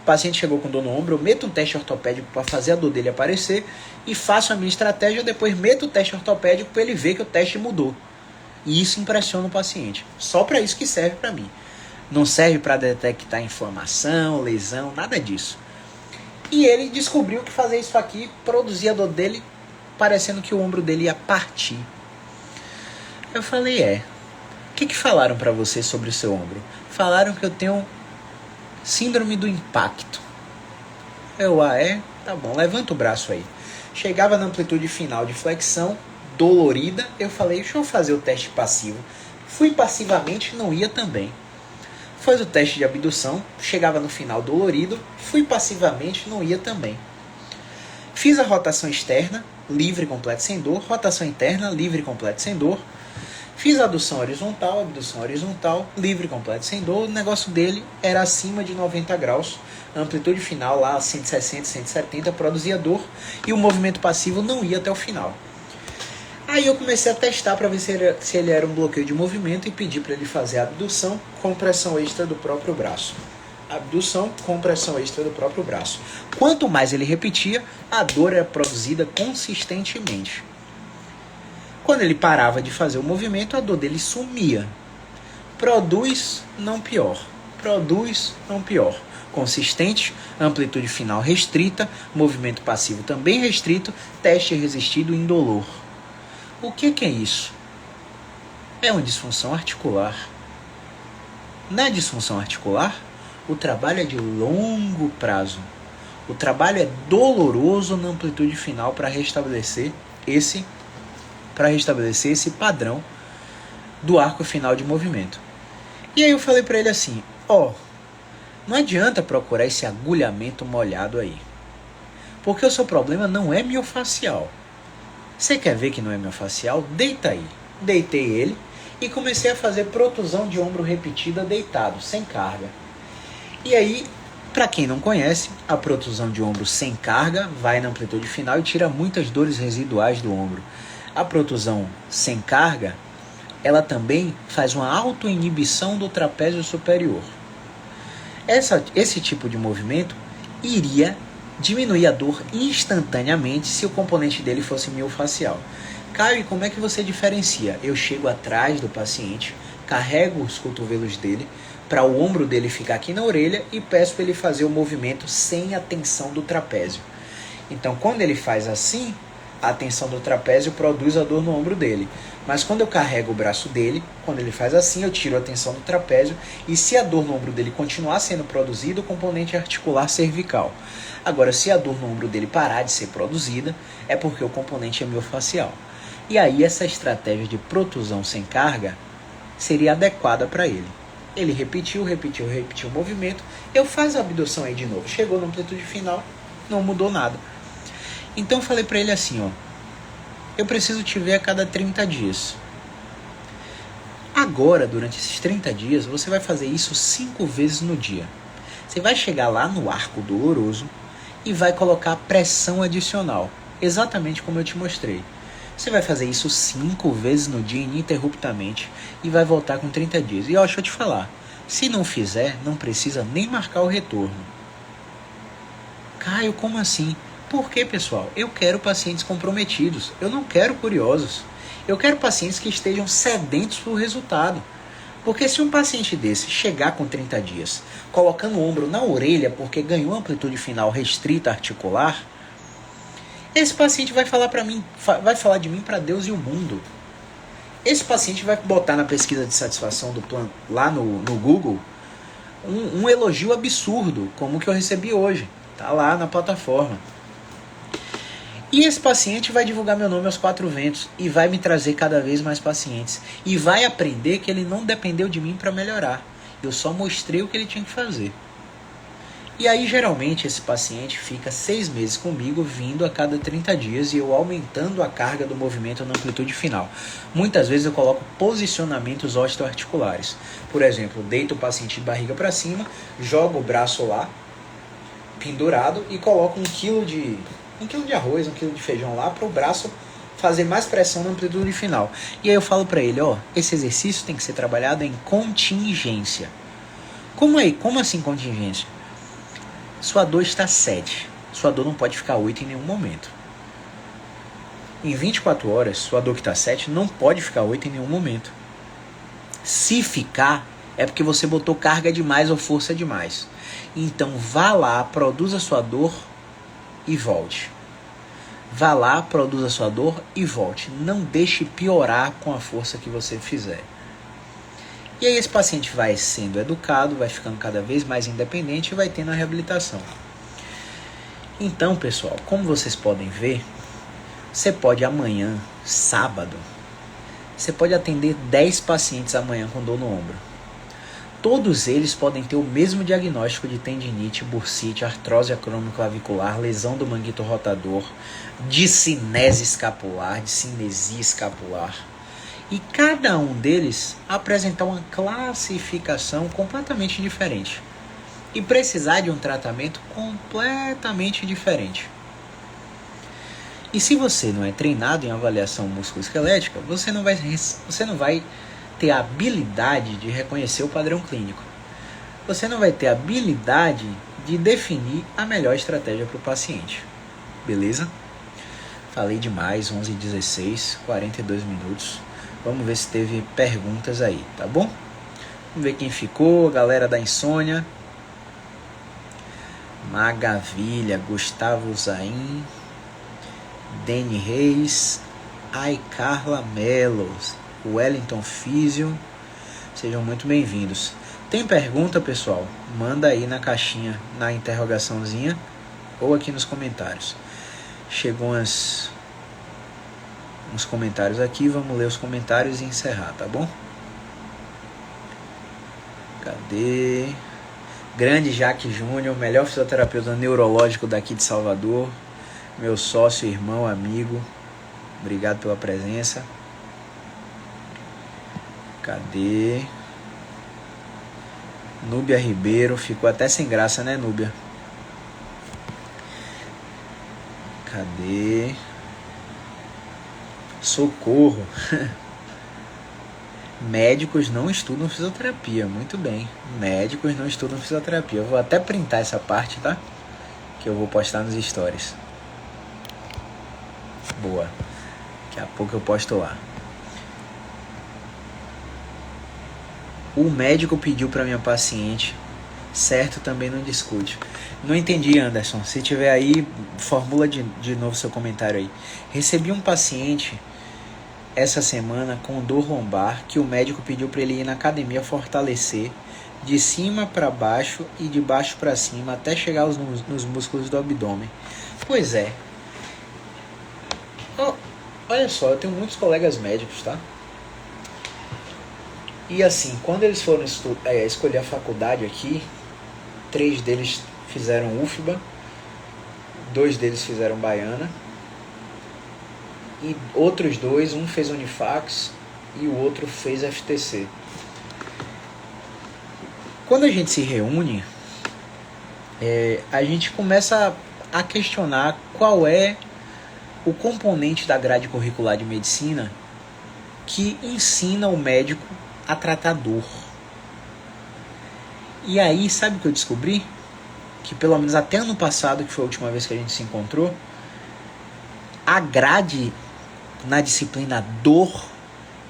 O paciente chegou com dor no ombro, eu meto um teste ortopédico pra fazer a dor dele aparecer e faço a minha estratégia, depois meto o teste ortopédico pra ele ver que o teste mudou. E isso impressiona o paciente. Só pra isso que serve pra mim. Não serve pra detectar inflamação, lesão, nada disso. E ele descobriu que fazer isso aqui produzia a dor dele, parecendo que o ombro dele ia partir. Eu falei, o que falaram pra você sobre o seu ombro? Falaram que eu tenho síndrome do impacto. Eu, tá bom, levanta o braço aí. Chegava na amplitude final de flexão, dolorida, eu falei, deixa eu fazer o teste passivo. Fui passivamente, não ia também. Faz o teste de abdução, chegava no final dolorido, fui passivamente, não ia também. Fiz a rotação externa, livre, completo, sem dor, rotação interna, livre, completo, sem dor. Fiz a abdução horizontal, livre, completo, sem dor. O negócio dele era acima de 90 graus, a amplitude final lá, 160, 170, produzia dor e o movimento passivo não ia até o final. Aí eu comecei a testar para ver se ele era um bloqueio de movimento e pedi para ele fazer a abdução com pressão extra do próprio braço. Abdução com pressão extra do próprio braço. Quanto mais ele repetia, a dor era produzida consistentemente. Quando ele parava de fazer o movimento, a dor dele sumia. Produz, não pior. Produz, não pior. Consistente, amplitude final restrita, movimento passivo também restrito, teste resistido indolor. O que é isso? É uma disfunção articular. Na disfunção articular, o trabalho é de longo prazo. O trabalho é doloroso na amplitude final para restabelecer esse padrão do arco final de movimento. E aí eu falei para ele assim, não adianta procurar esse agulhamento molhado aí. Porque o seu problema não é miofacial. Você quer ver que não é miofacial? Deita aí. Deitei ele e comecei a fazer protusão de ombro repetida deitado, sem carga. E aí, para quem não conhece, a protusão de ombro sem carga vai na amplitude final e tira muitas dores residuais do ombro. A protusão sem carga, ela também faz uma autoinibição do trapézio superior. Esse tipo de movimento iria diminuir a dor instantaneamente se o componente dele fosse miofacial. Caio, e como é que você diferencia? Eu chego atrás do paciente, carrego os cotovelos dele, para o ombro dele ficar aqui na orelha e peço para ele fazer o movimento sem a tensão do trapézio. Então, quando ele faz assim, a tensão do trapézio produz a dor no ombro dele. Mas quando eu carrego o braço dele, quando ele faz assim, eu tiro a tensão do trapézio e se a dor no ombro dele continuar sendo produzida, o componente articular cervical. Agora, se a dor no ombro dele parar de ser produzida, é porque o componente é miofacial. E aí essa estratégia de protusão sem carga seria adequada para ele. Ele repetiu o movimento. Eu faço a abdução aí de novo. Chegou na amplitude final, não mudou nada. Então eu falei para ele assim, ó. Eu preciso te ver a cada 30 dias. Agora, durante esses 30 dias, você vai fazer isso 5 vezes no dia. Você vai chegar lá no arco doloroso e vai colocar pressão adicional. Exatamente como eu te mostrei. Você vai fazer isso 5 vezes no dia, ininterruptamente, e vai voltar com 30 dias. E ó, deixa eu te falar, se não fizer, não precisa nem marcar o retorno. Caio, como assim? Por quê, pessoal? Eu quero pacientes comprometidos, eu não quero curiosos. Eu quero pacientes que estejam sedentos por resultado. Porque se um paciente desse chegar com 30 dias, colocando o ombro na orelha porque ganhou amplitude final restrita articular, esse paciente vai falar para mim, vai falar de mim para Deus e o mundo. Esse paciente vai botar na pesquisa de satisfação do plano lá no Google um elogio absurdo, como o que eu recebi hoje. Tá lá na plataforma. E esse paciente vai divulgar meu nome aos 4 ventos e vai me trazer cada vez mais pacientes. E vai aprender que ele não dependeu de mim para melhorar. Eu só mostrei o que ele tinha que fazer. E aí, geralmente, esse paciente fica 6 meses comigo, vindo a cada 30 dias e eu aumentando a carga do movimento na amplitude final. Muitas vezes eu coloco posicionamentos osteoarticulares. Por exemplo, deito o paciente de barriga para cima, jogo o braço lá, pendurado, e coloco 1 quilo de arroz, 1 quilo de feijão lá para o braço fazer mais pressão na amplitude final. E aí eu falo para ele, ó, esse exercício tem que ser trabalhado em contingência. Como assim contingência? Sua dor está 7. Sua dor não pode ficar 8 em nenhum momento. Em 24 horas, sua dor que está 7 não pode ficar 8 em nenhum momento. Se ficar, é porque você botou carga demais ou força demais. Então vá lá, produza sua dor e volte. Vá lá, produza sua dor e volte. Não deixe piorar com a força que você fizer. E aí esse paciente vai sendo educado, vai ficando cada vez mais independente e vai tendo a reabilitação. Então, pessoal, como vocês podem ver, você pode amanhã, sábado, você pode atender 10 pacientes amanhã com dor no ombro. Todos eles podem ter o mesmo diagnóstico de tendinite, bursite, artrose acromioclavicular, lesão do manguito rotador, discinese escapular, discinesia escapular. E cada um deles apresentar uma classificação completamente diferente. E precisar de um tratamento completamente diferente. E se você não é treinado em avaliação musculoesquelética, você não vai ter a habilidade de reconhecer o padrão clínico. Você não vai ter a habilidade de definir a melhor estratégia para o paciente. Beleza? Falei demais, 11h16, 42 minutos. Vamos ver se teve perguntas aí, tá bom? Vamos ver quem ficou, galera da insônia. Magavilha, Gustavo Zain, Deni Reis, Carla Melos, Wellington Físio. Sejam muito bem-vindos. Tem pergunta, pessoal? Manda aí na caixinha, na interrogaçãozinha ou aqui nos comentários. Chegou uns comentários aqui, vamos ler os comentários e encerrar, tá bom? Cadê? Grande Jaque Júnior, melhor fisioterapeuta neurológico daqui de Salvador, meu sócio, irmão, amigo, obrigado pela presença. Cadê? Núbia Ribeiro, ficou até sem graça, né, Núbia? Cadê? Socorro. Médicos não estudam fisioterapia. Muito bem. Médicos não estudam fisioterapia. Eu vou até printar essa parte, tá? Que eu vou postar nos stories. Boa. Daqui a pouco eu posto lá. O médico pediu para minha paciente. Certo, também não discute. Não entendi, Anderson. Se tiver aí, formula de novo seu comentário aí. Recebi um paciente essa semana com dor lombar que o médico pediu para ele ir na academia fortalecer de cima para baixo e de baixo para cima até chegar nos músculos do abdômen. Pois é. Olha só, eu tenho muitos colegas médicos, tá? E assim, quando eles foram escolher a faculdade aqui, 3 deles fizeram UFBA, 2 deles fizeram Baiana, e outros 2, um fez Unifax e o outro fez FTC. Quando a gente se reúne, a gente começa a questionar qual é o componente da grade curricular de medicina que ensina o médico a tratar dor. E aí, sabe o que eu descobri? Que pelo menos até ano passado, que foi a última vez que a gente se encontrou, a grade na disciplina dor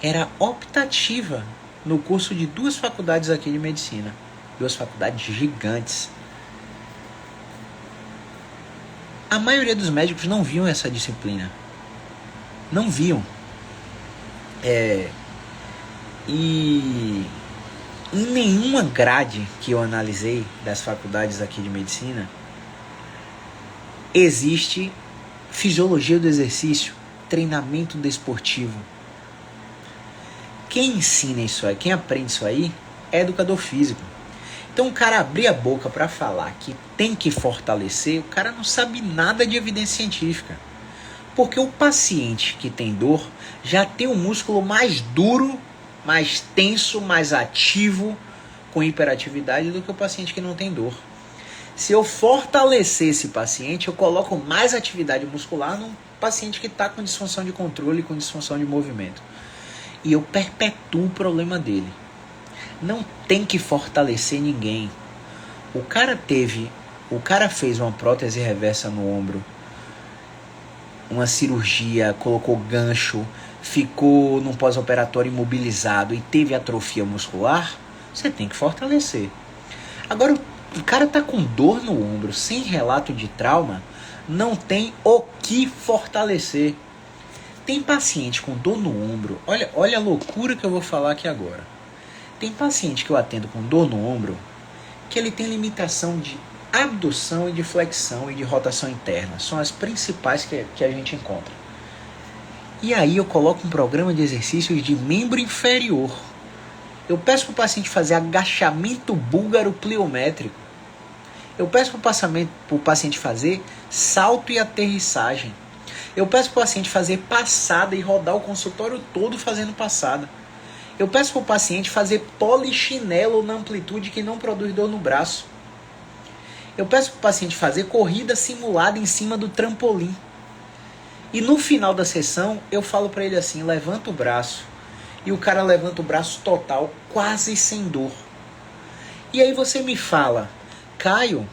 era optativa no curso de 2 faculdades aqui de medicina. 2 faculdades gigantes. A maioria dos médicos não viam essa disciplina. Não viam. E em nenhuma grade que eu analisei das faculdades aqui de medicina existe fisiologia do exercício, treinamento desportivo. Quem ensina isso aí, quem aprende isso aí, é educador físico. Então o cara abrir a boca para falar que tem que fortalecer, o cara não sabe nada de evidência científica. Porque o paciente que tem dor já tem o músculo mais duro, mais tenso, mais ativo, com hiperatividade do que o paciente que não tem dor. Se eu fortalecer esse paciente, eu coloco mais atividade muscular num paciente que está com disfunção de controle, com disfunção de movimento. E eu perpetuo o problema dele. Não tem que fortalecer ninguém. O cara fez uma prótese reversa no ombro, uma cirurgia, colocou gancho, ficou num pós-operatório imobilizado e teve atrofia muscular, você tem que fortalecer. Agora, o cara tá com dor no ombro, sem relato de trauma, não tem o que fortalecer. Tem paciente com dor no ombro, olha a loucura que eu vou falar aqui agora. Tem paciente que eu atendo com dor no ombro, que ele tem limitação de abdução e de flexão e de rotação interna. São as principais que a gente encontra. E aí eu coloco um programa de exercícios de membro inferior. Eu peço para o paciente fazer agachamento búlgaro pliométrico. Eu peço para o paciente fazer salto e aterrissagem. Eu peço para o paciente fazer passada e rodar o consultório todo fazendo passada. Eu peço para o paciente fazer polichinelo na amplitude que não produz dor no braço. Eu peço para o paciente fazer corrida simulada em cima do trampolim. E no final da sessão, eu falo para ele assim, levanta o braço. E o cara levanta o braço total, quase sem dor. E aí você me fala, Caio,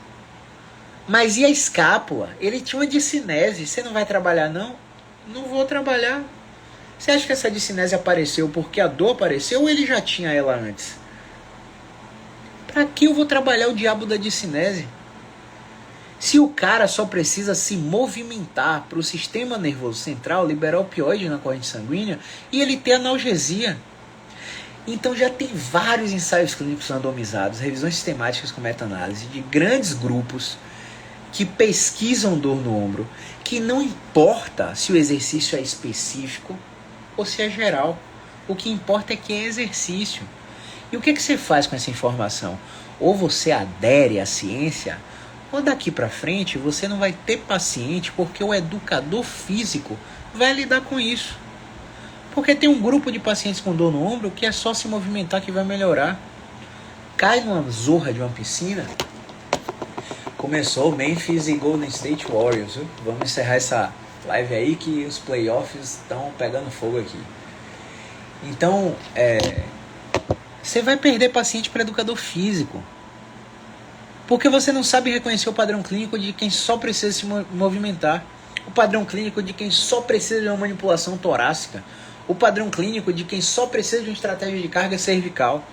mas e a escápula? Ele tinha uma discinese, você não vai trabalhar não? Não vou trabalhar. Você acha que essa discinese apareceu porque a dor apareceu ou ele já tinha ela antes? Para que eu vou trabalhar o diabo da discinese? Se o cara só precisa se movimentar para o sistema nervoso central liberar opioide na corrente sanguínea e ele ter analgesia. Então já tem vários ensaios clínicos randomizados, revisões sistemáticas com meta-análise de grandes grupos que pesquisam dor no ombro, que não importa se o exercício é específico ou se é geral. O que importa é que é exercício. E o que você faz com essa informação? Ou você adere à ciência, ou daqui para frente você não vai ter paciente porque o educador físico vai lidar com isso. Porque tem um grupo de pacientes com dor no ombro que é só se movimentar que vai melhorar. Cai numa zorra de uma piscina. Começou o Memphis e Golden State Warriors, viu? Vamos encerrar essa live aí que os playoffs estão pegando fogo aqui. Então, você vai perder paciente para educador físico. Porque você não sabe reconhecer o padrão clínico de quem só precisa se movimentar. O padrão clínico de quem só precisa de uma manipulação torácica. O padrão clínico de quem só precisa de uma estratégia de carga cervical.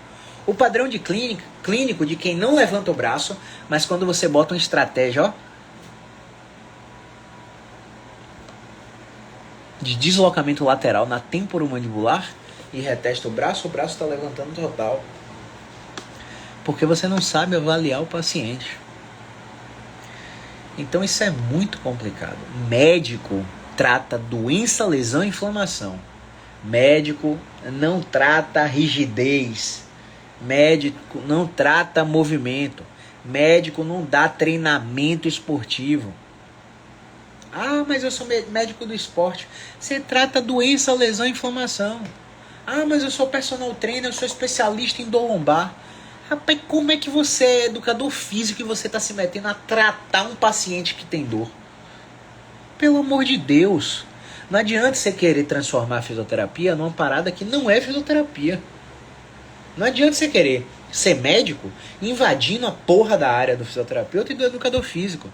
O padrão de clínico de quem não levanta o braço, mas quando você bota uma estratégia de deslocamento lateral na temporomandibular e retesta o braço está levantando total. Porque você não sabe avaliar o paciente. Então isso é muito complicado. Médico trata doença, lesão e inflamação. Médico não trata rigidez. Médico não trata movimento. Médico não dá treinamento esportivo. Ah, mas eu sou médico do esporte. Você trata doença, lesão e inflamação. Ah, mas eu sou personal trainer, eu sou especialista em dor lombar. Rapaz, como é que você é educador físico e você está se metendo a tratar um paciente que tem dor? Pelo amor de Deus. Não adianta você querer transformar a fisioterapia numa parada que não é fisioterapia. Não adianta você querer ser médico invadindo a porra da área do fisioterapeuta e do educador físico.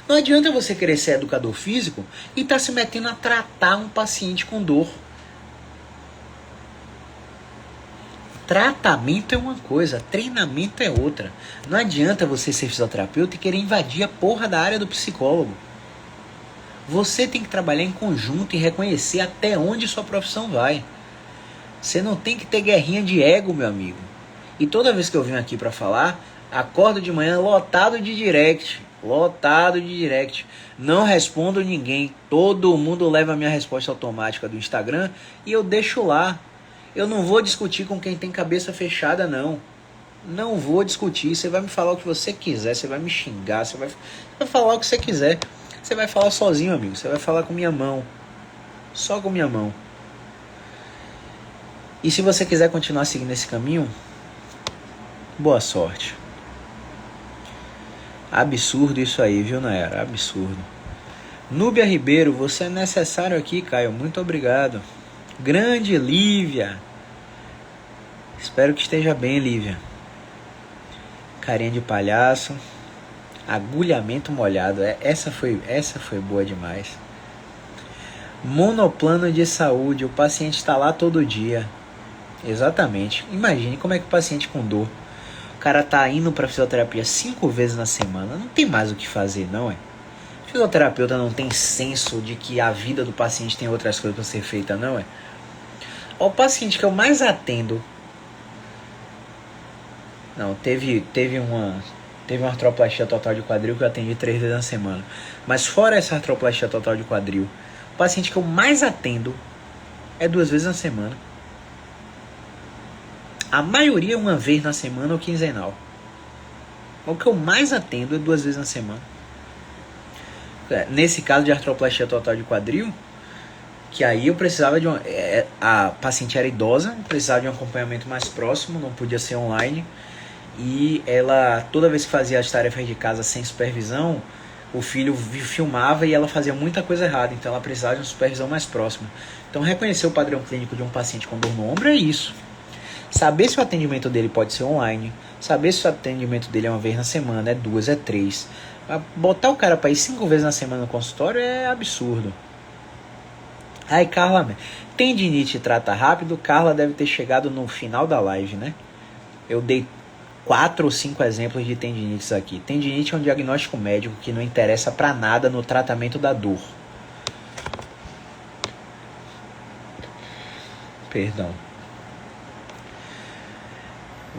Não adianta você querer ser educador físico e estar se metendo a tratar um paciente com dor. Tratamento é uma coisa, treinamento é outra. Não adianta você ser fisioterapeuta e querer invadir a porra da área do psicólogo. Você tem que trabalhar em conjunto e reconhecer até onde sua profissão vai. Você não tem que ter guerrinha de ego, meu amigo. E toda vez que eu venho aqui para falar, acordo de manhã lotado de direct. Lotado de direct. Não respondo ninguém. Todo mundo leva a minha resposta automática do Instagram e eu deixo lá. Eu não vou discutir com quem tem cabeça fechada, não. Não vou discutir. Você vai me falar o que você quiser. Você vai me xingar. Você vai falar o que você quiser. Você vai falar sozinho, amigo. Você vai falar com minha mão. Só com minha mão. E se você quiser continuar seguindo esse caminho, boa sorte. Absurdo isso aí, viu, Nayara? Absurdo. Núbia Ribeiro, você é necessário aqui, Caio. Muito obrigado. Grande Lívia. Espero que esteja bem, Lívia. Carinha de palhaço. Agulhamento molhado. Essa foi boa demais. Monoplano de saúde. O paciente está lá todo dia. Exatamente. Imagine como é que o paciente com dor. O cara tá indo para fisioterapia 5 vezes na semana. Não tem mais o que fazer, não é? O fisioterapeuta não tem senso de que a vida do paciente tem outras coisas para ser feita, não é? O paciente que eu mais atendo. Não, teve uma artroplastia total de quadril que eu atendi 3 vezes na semana. Mas fora essa artroplastia total de quadril, o paciente que eu mais atendo é 2 vezes na semana. A maioria é 1 vez na semana ou quinzenal. O que eu mais atendo é 2 vezes na semana. Nesse caso de artroplastia total de quadril, que aí eu precisava de a paciente era idosa, precisava de um acompanhamento mais próximo, não podia ser online. E ela, toda vez que fazia as tarefas de casa sem supervisão, o filho filmava e ela fazia muita coisa errada. Então ela precisava de uma supervisão mais próxima. Então reconhecer o padrão clínico de um paciente com dor no ombro é isso. Saber se o atendimento dele pode ser online. Saber se o atendimento dele é 1 vez na semana, é 2, é 3. Botar o cara para ir 5 vezes na semana no consultório é absurdo. Ai, Carla, tendinite trata rápido. Carla deve ter chegado no final da live, né? Eu dei 4 ou 5 exemplos de tendinites aqui. Tendinite é um diagnóstico médico que não interessa para nada no tratamento da dor. Perdão.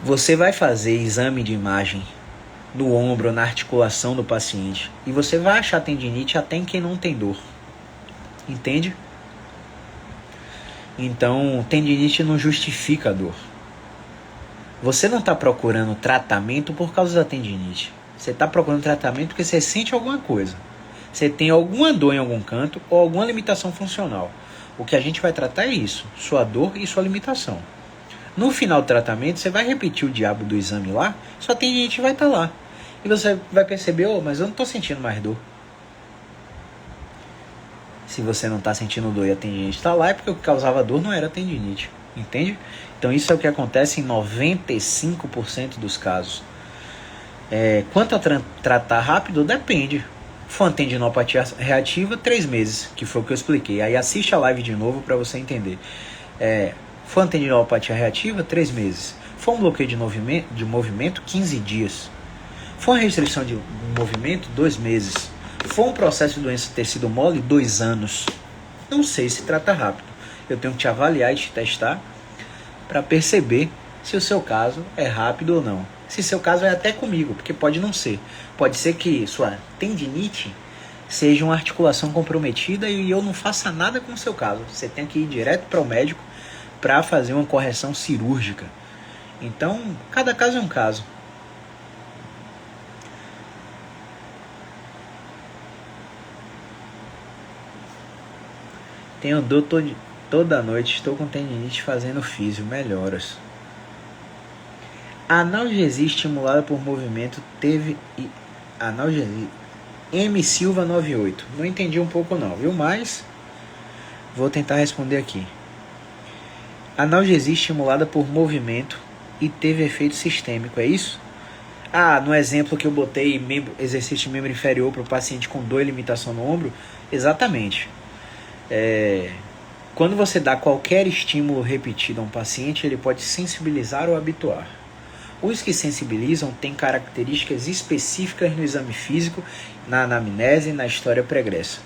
Você vai fazer exame de imagem no ombro, na articulação do paciente, e você vai achar tendinite até em quem não tem dor. Entende? Então, tendinite não justifica a dor. Você não está procurando tratamento por causa da tendinite. Você está procurando tratamento porque você sente alguma coisa. Você tem alguma dor em algum canto ou alguma limitação funcional. O que a gente vai tratar é isso, sua dor e sua limitação. No final do tratamento, você vai repetir o diabo do exame lá, sua tendinite vai estar lá. E você vai perceber, mas eu não estou sentindo mais dor. Se você não está sentindo dor e a tendinite está lá, é porque o que causava dor não era a tendinite. Entende? Então isso é o que acontece em 95% dos casos. Quanto a tratar rápido, depende. For uma tendinopatia reativa, 3 meses, que foi o que eu expliquei. Aí assiste a live de novo para você entender. For uma tendinopatia reativa, 3 meses. For um bloqueio de movimento, 15 dias. For uma restrição de movimento, 2 meses. For um processo de doença tecido mole, 2 anos. Não sei se trata rápido. Eu tenho que te avaliar e te testar para perceber se o seu caso é rápido ou não. Se seu caso é até comigo, porque pode não ser. Pode ser que sua tendinite seja uma articulação comprometida e eu não faça nada com o seu caso. Você tem que ir direto para o médico para fazer uma correção cirúrgica. Então, cada caso é um caso. Tenho dor toda noite, estou com tendinite fazendo físio, melhoras. A analgesia estimulada por movimento teve... Analgesia... M. Silva 98. Não entendi um pouco não, viu? Mas vou tentar responder aqui. Analgesia estimulada por movimento e teve efeito sistêmico, é isso? No exemplo que eu botei exercício de membro inferior para o paciente com dor e limitação no ombro, exatamente. Quando você dá qualquer estímulo repetido a um paciente, ele pode sensibilizar ou habituar. Os que sensibilizam têm características específicas no exame físico, na anamnese e na história pregressa.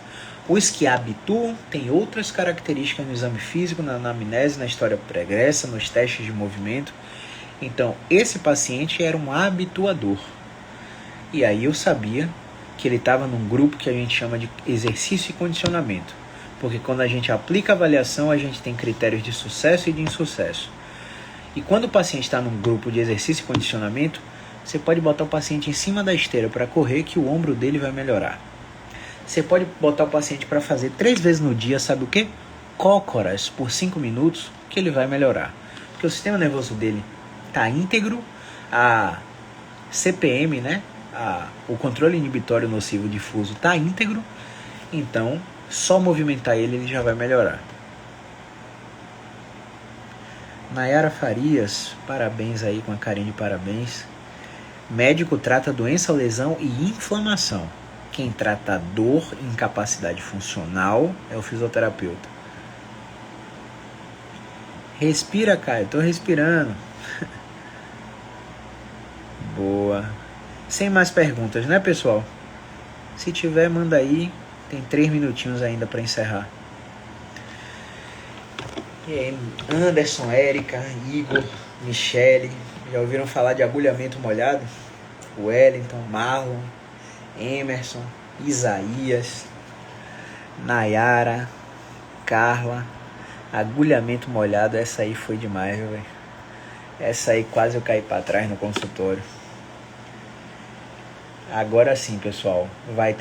Os que habituam têm outras características no exame físico, na anamnese, na história pregressa, nos testes de movimento. Então, esse paciente era um habituador. E aí eu sabia que ele estava num grupo que a gente chama de exercício e condicionamento. Porque quando a gente aplica a avaliação, a gente tem critérios de sucesso e de insucesso. E quando o paciente está num grupo de exercício e condicionamento, você pode botar o paciente em cima da esteira para correr que o ombro dele vai melhorar. Você pode botar o paciente para fazer 3 vezes no dia, sabe o quê? Cócoras por 5 minutos, que ele vai melhorar. Porque o sistema nervoso dele está íntegro, a CPM, né? O controle inibitório nocivo difuso está íntegro, então só movimentar ele já vai melhorar. Nayara Farias, parabéns aí, com a carinha de parabéns. Médico trata doença, lesão e inflamação. Quem trata dor e incapacidade funcional é o fisioterapeuta. Respira, Caio, tô respirando. Boa. Sem mais perguntas, né, pessoal? Se tiver, manda aí. Tem 3 minutinhos ainda para encerrar. E aí, Anderson, Érica, Igor, Michele, já ouviram falar de agulhamento molhado? Wellington, Marlon, Emerson, Isaías, Nayara, Carla. Agulhamento molhado, essa aí foi demais, velho. Essa aí quase eu caí para trás no consultório. Agora sim, pessoal,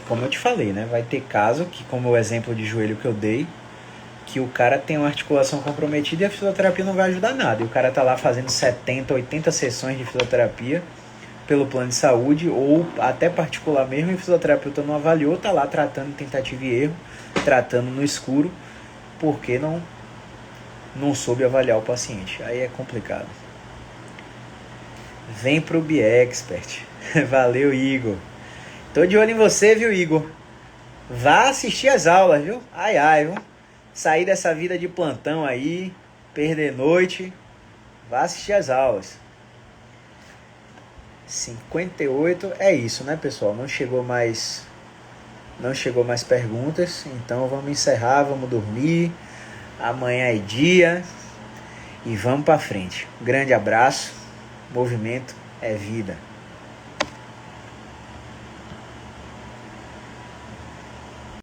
como eu te falei, né? Vai ter caso que, como o exemplo de joelho que eu dei, que o cara tem uma articulação comprometida e a fisioterapia não vai ajudar nada. E o cara tá lá fazendo 70, 80 sessões de fisioterapia pelo plano de saúde, ou até particular mesmo, e o fisioterapeuta não avaliou, tá lá tratando tentativa e erro, tratando no escuro, porque não soube avaliar o paciente. Aí é complicado. Vem pro BeExpert. Valeu, Igor. Tô de olho em você, viu, Igor? Vá assistir as aulas, viu? Ai, viu? Sair dessa vida de plantão aí, perder noite, vá assistir as aulas. 58, é isso, né, pessoal? Não chegou mais perguntas, então vamos encerrar, vamos dormir. Amanhã é dia e vamos pra frente. Grande abraço, movimento é vida.